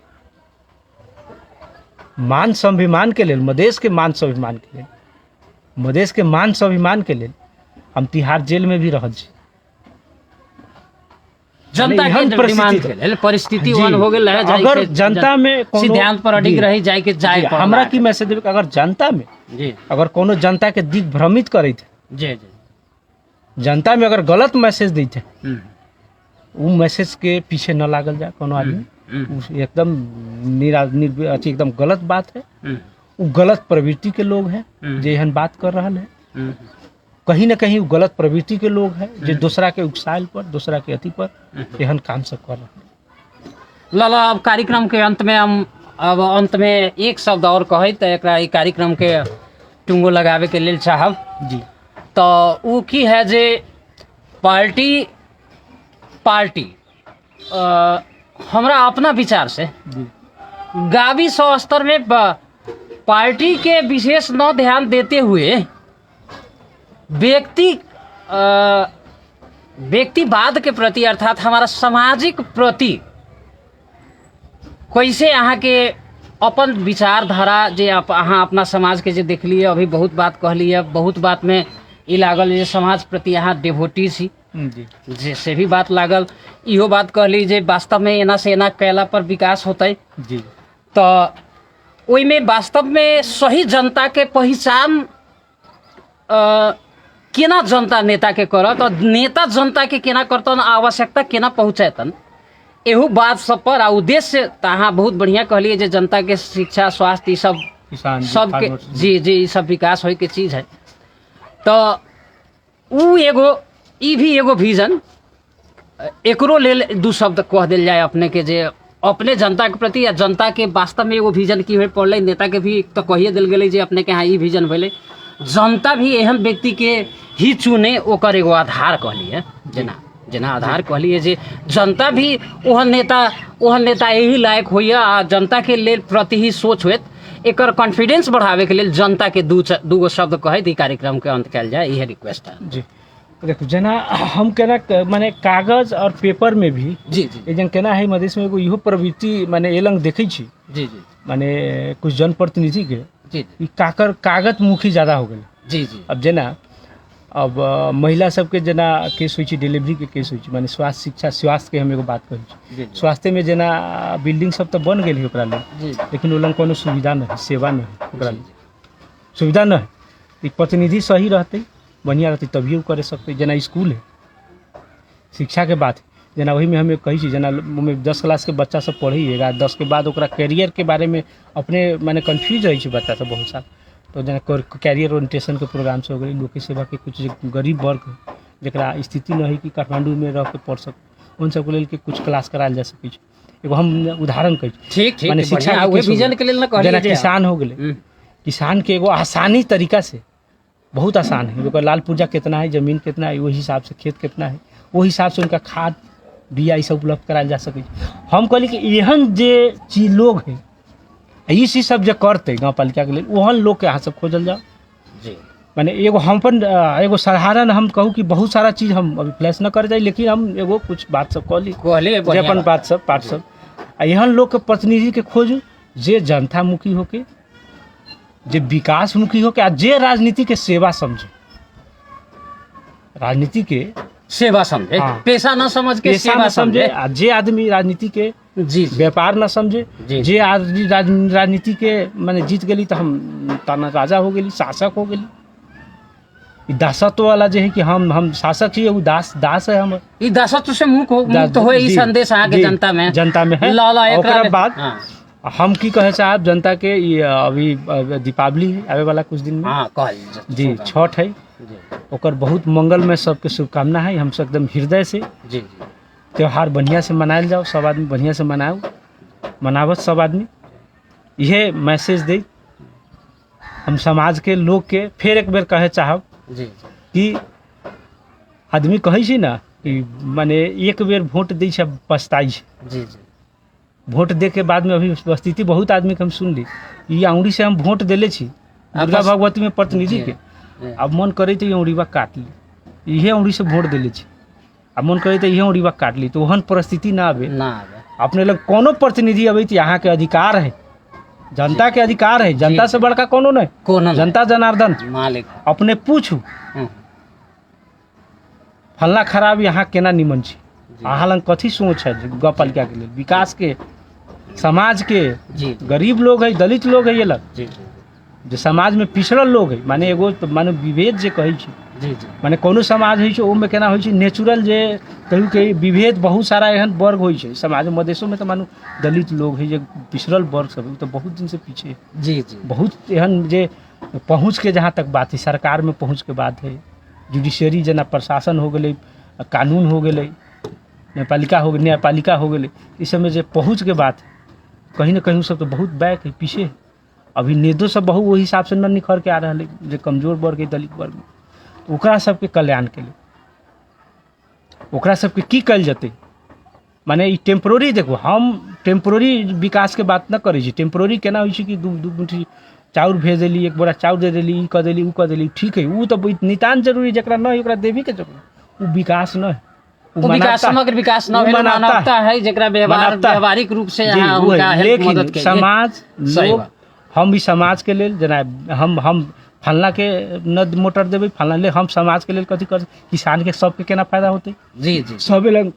B: मान स्वाभिमान के लेल मधेश के मान स्वाभिमान के लेल मधेश के मान स्वाभिमान के लेल हम तिहाड़ जेल में भी रहल छी
A: जनता के डिमांड के लेल परिस्थिति वन हो गेल है
B: अगर जनता में
A: सिद्धांत पर अडिग रही जाय के जाय
B: हमरा की मैसेज देबे अगर जनता में
A: जी
B: अगर कोनो जनता के दिग्भ्रमित करैत
A: जी जी
B: जनता में अगर गलत मैसेज दैत है वो मैसेज के पीछे न लागल जाए कोनो आदमी एकदम अथी एकदम गलत बात है वो गलत प्रवृत्ति के लोग हैं जो एहन बात कर रहा है कहीं ना कहीं वो गलत प्रवृत्ति के लोग हैं जो दूसरा के उकसाइल पर दूसरा के अथी पर एहन काम सब कर रहा है।
A: लाला अब कार्यक्रम के अंत में हम अब अंत में एक शब्द और कहे तो एक कार्यक्रम के टुंगो लगावे के लेल चाहब
B: जी
A: तो वो की है जे पार्टी हमरा अपना विचार से गावी स्तर में पार्टी के विशेष न ध्यान देते हुए व्यक्तिवाद के प्रति अर्थात हमारा सामाजिक प्रति कैसे अहाँ के अपन विचारधारा जे अहाँ अपना समाज के जे देखलिए, अभी बहुत बात कहलिए, बहुत बात में ई लागल जे समाज प्रति अहाँ डिवोटी छी
B: जी
A: जे से भी बात लागल, इहो बात कहली जे वास्तव में एना से एना कैला पर विकास होतै।
B: जी
A: तो ओई में वास्तव में सही जनता के पहचान केना जनता नेता के करत और नेता जनता के केना करतन, आवश्यकता केना पहुँचैतन, एहू बात सब पर आ उद्देश्य तो अहाँ बहुत बढ़िया कहलिए जे जनता के शिक्षा स्वास्थ्य ई सब
B: किसान
A: सबके जी जी ई सब विकास होय के चीज है। तो उ एगो ई भी एगो विजन एकरो लेल दू शब्द कह देल जाए अपने के जे अपने जनता के प्रति या जनता के वास्तव में एगो विजन की होय पड़ले, नेता के भी तो कहिए दिल गेलै जे अपने के यहाँ ई विजन भेलै, जनता भी एहन व्यक्ति के ही चुने ओकर एगो आधार कहलिए, जेना जेना आधार कहलिए जे जनता भी ओहन नेता यही लायक होइए आ जनता के लेल प्रति ही सोच होत, एकर कॉन्फिडेंस बढ़ावे के लेल जनता के दूगो शब्द कहे दी कार्यक्रम के अंत कल जाए, यह रिक्वेस्ट है।
B: जी देखो जना हम केना माने कागज और पेपर में भी
A: जी जी
B: एजन केना है मधेश में एगो इहो प्रवृत्ति माने एलंग देखै छी
A: जी जी
B: माने कुछ जनप्रतिनिधि के
A: जी
B: ई कागज मुखी ज्यादा हो गेल।
A: जी जी
B: अब जेना अब महिला सबके जेना केस होइ छै, डिलीवरी के केस होइ छै, माने स्वास्थ्य शिक्षा स्वास्थ्य के हम एगो बात कहै छी,
A: जी
B: स्वास्थ्य में जेना बिल्डिंग सब तो बन गेल है ओकरा लेल,
A: जी
B: लेकिन ओलन कोनो सुविधा नहीं, सेवा नहीं ओकरा लेल, सुविधा नहीं। प्रतिनिधि सही रहते बढ़िया रहते तभिए करे सकते। जेना स्कूल है, शिक्षा के बात है, जेना वही में हमें कही छी जेना 10 क्लास के बच्चा सब पढ़ेगा, 10 के बाद ओकरा कैरियर के बारे में अपने माने कन्फ्यूज रही बच्चा सब बहुत सारा, तो जेना कैरियर ओरिएंटेशन के प्रोग्राम से हो गई, लोक सेवा के कुछ गरीब वर्ग जरा स्थिति नहीं है कि काठमांडू में रह के पढ़ सके, उन सबके लेल के कुछ क्लास करायल जा सकै छै। एगो हम उदाहरण कही
A: ठीक ठीक
B: माने शिक्षा
A: बढ़िया,
B: के
A: विजन के लेल न कहलिए
B: जेना
A: जे
B: किसान हो गेले, किसान के एगो आसानी तरीका से बहुत आसान है, ओकर लाल पूर्जा कितना है, जमीन कितना है, वही हिसाब से खेत कितना है, वही हिसाब से उनका खाद बिया ई सब उपलब्ध करायल जा सकै छै। हम कहली कि एहन जे चीज लोग है ई चीज सब जे करते गाँव पालिका के लिए, ओहन लोग के अहाँ सब खोजल जाओ।
A: जी
B: माने एगो हम अपन एगो साधारण हम कहूँ कि बहुत सारा चीज हम अभी फ्लैश न कर जाए, लेकिन हम एगो कुछ बात सब कहली
A: कहलिए
B: जे अपन बात सब पाठ सब एहन लोग के प्रतिनिधि के खोजू जे जनतामुखी होके, जे विकासमुखी होके, आ जे राजनीति के सेवा समझे, राजनीति के
A: सेवा समझे,
B: हाँ।
A: पेशा न समझ के
B: पेशा
A: सेवा
B: न समझे, आ जे आदमी राजनीति के
A: जी जी
B: व्यापार न समझे,
A: जी।
B: जे आदमी राजनीति के माने जीत गेली तो हम ताना राजा हो गेली, शासक हो गेली। ई दासत्व वाला जे है कि हम शासक छी, वो दास है हम,
A: ई दासत्व से मुक्त होए ई
B: जी,
A: संदेश अहाँ के
B: जी,
A: जनता में
B: है।
A: लाला एकरा
B: ओकरा
A: में-
B: बाद
A: हाँ
B: हम की कहे साहब जनता के ये अभी दीपावली है आवे वाला कुछ दिन में,
A: हाँ कहल
B: जी छठ है,
A: जी
B: ओकर बहुत मंगल में सबके शुभकामना है। हम सब एकदम हृदय से
A: जी जी
B: त्योहार बढ़िया से मनायल जाओ, सब आदमी बढ़िया से मनावत सब आदमी, यह मैसेज दे हम समाज के लोग के। फिर एक बेर कहे चाहब
A: जी
B: कि आदमी कहे छी ना कि माने एक बेर वोट दै छै पछताई छै,
A: जी जी
B: वोट दे के बाद में अभी स्थिति बहुत आदमी के हम सुन ली, ये अंगुरी से हम वोट देले छी दुर्गा
A: बस-
B: भगवती में प्रतिनिधि के,
A: जी।
B: अब मन करे तो ये अंगुरीबा काट ली, इहे अंगुरी से वोट देले छी, अब मन करे तो इहे अंगुरीबा काट ली, तो ओहन परिस्थिति ना आवे।
A: ना आवे
B: अपने लोग कोनो प्रतिनिधि अभी तो यहाँ के अधिकार है, जनता के अधिकार है, जनता से बड़का कोनो नहीं,
A: कोनो
B: जनता जनार्दन
A: मालिक
B: अपने पूछू फलना खराब यहाँ केना निमन छी, अहाँ लग कथी सोच है गाँव पालिका के लिए, विकास के, समाज के,
A: जी
B: गरीब लोग है, दलित लोग है, ये लग
A: जी
B: जो समाज में पिछड़ल लोग है, माने एगो माने विभेद जे कहै छी,
A: जी जी
B: माने कोनो समाज होइ छै ओमे केना होइ छै नेचुरल जे कहू के विभेद बहुत सारा एहन वर्ग होइ छै समाज में, मधेशो में तो मानू दलित लोग है जे पिछड़ल वर्ग सब है, तो बहुत दिन से पीछे है।
A: जी जी
B: बहुत एहन जे पहुँच के जहाँ तक बात है, सरकार में पहुँच के बात है, जुडिशियरी जेना प्रशासन हो गेलै, कानून हो गेलै, न्यायपालिका हो गेलै, इस सब में जे पहुँच के बात है, कहीं ना कहीं सब तो बहुत बैक है, पीछे है। अभी नेदो सब बहुत वही हिसाब से न निखर के आ रहा है, जो कमजोर वर्ग है, दलित वर्ग में, तो ओकरा सबके कल्याण के लिए ओकरा सबके की कल जते, माने ई टेम्पोररी, देखो हम टेम्पोररी विकास के बात न करै छी, टेम्पोररी केना होइ छै कि दू मुट्ठी चाउर भेज देली, एक बोरा चाउर दे देली, ई कह देली, ऊ कह देली, ठीक है, ऊ तो नितांत जरूरी, जकरा नहीं ओकरा देवी के जरूरी, ऊ विकास नहीं,
A: वो विकास समग्र विकास न भेल, मानवता है जेकरा व्यवहारिक रूप से यहाँ उनका हेल्प मदद के
B: समाज लोग, हम भी समाज के लेल जना हम फलना के न मोटर देबै, फलना ले हम समाज के लेल कथी कर, किसान के सबके केना फायदा होते,
A: जी जी
B: सबे लग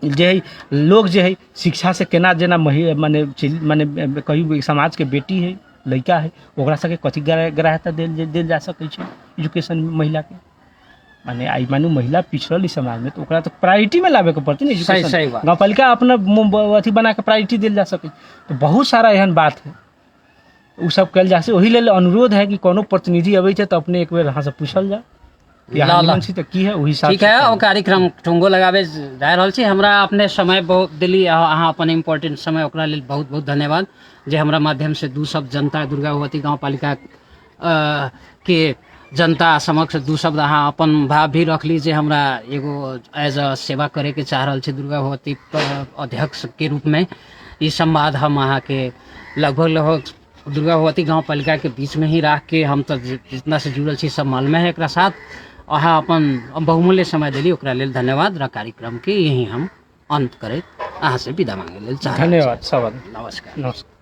B: जे है लोग जे है शिक्षा से केना जेना माने कहीं समाज के बेटी है लड़का है ओकरा सबके कथी ग्राह्यता देल जा सकै छै एजुकेशन में, महिला के माने आई मानू महिला पिछड़ल इस समाज में तो ओकरा तो प्रायोरिटी में लावे के पड़ती ना एजुकेशन, गाँव पालिका अपना अथी बना के प्रायोरिटी देल जा सके, तो बहुत सारा एहन बात है उ सब कल जा से, वही लेल अनुरोध है कि कोनो प्रतिनिधि अबै छै तो अपने एक बेर अहाँ से पूछल जा कि अहाँ निमन छी तऽ की है वही हिसाब।
A: ठीक है, ओ कार्यक्रम ठुंगो लगाबे जा रहल छी, हमरा अपने समय बहुत देली, अहाँ अपन इम्पोर्टेंट समय ओकरा लेल बहुत बहुत धन्यवाद, जे हमरा माध्यम से दू शब्द जनता दुर्गा भगवती गाँव पालिका के जनता समक्ष दू शब्द अहाँ अपन भाव भी रखली, जे हमरा एगो एज अ सेवा करे के चाह रहल छी दुर्गा भगवती अध्यक्ष के रूप में, ई संवाद हम अहाँ के लगभग दुर्गा भगवती गाँव पालिका के बीच में ही रख के हम तो जितना से जुड़ल छी सब मालूम है एक साथ, अहाँ अपन बहुमूल्य समय देली ओकरा लेल धन्यवाद। कार्यक्रम के यही हम अंत करे अहाँ से विदा मांगे लेल चाह,
B: धन्यवाद सब,
A: नमस्कार।
B: नमस्कार।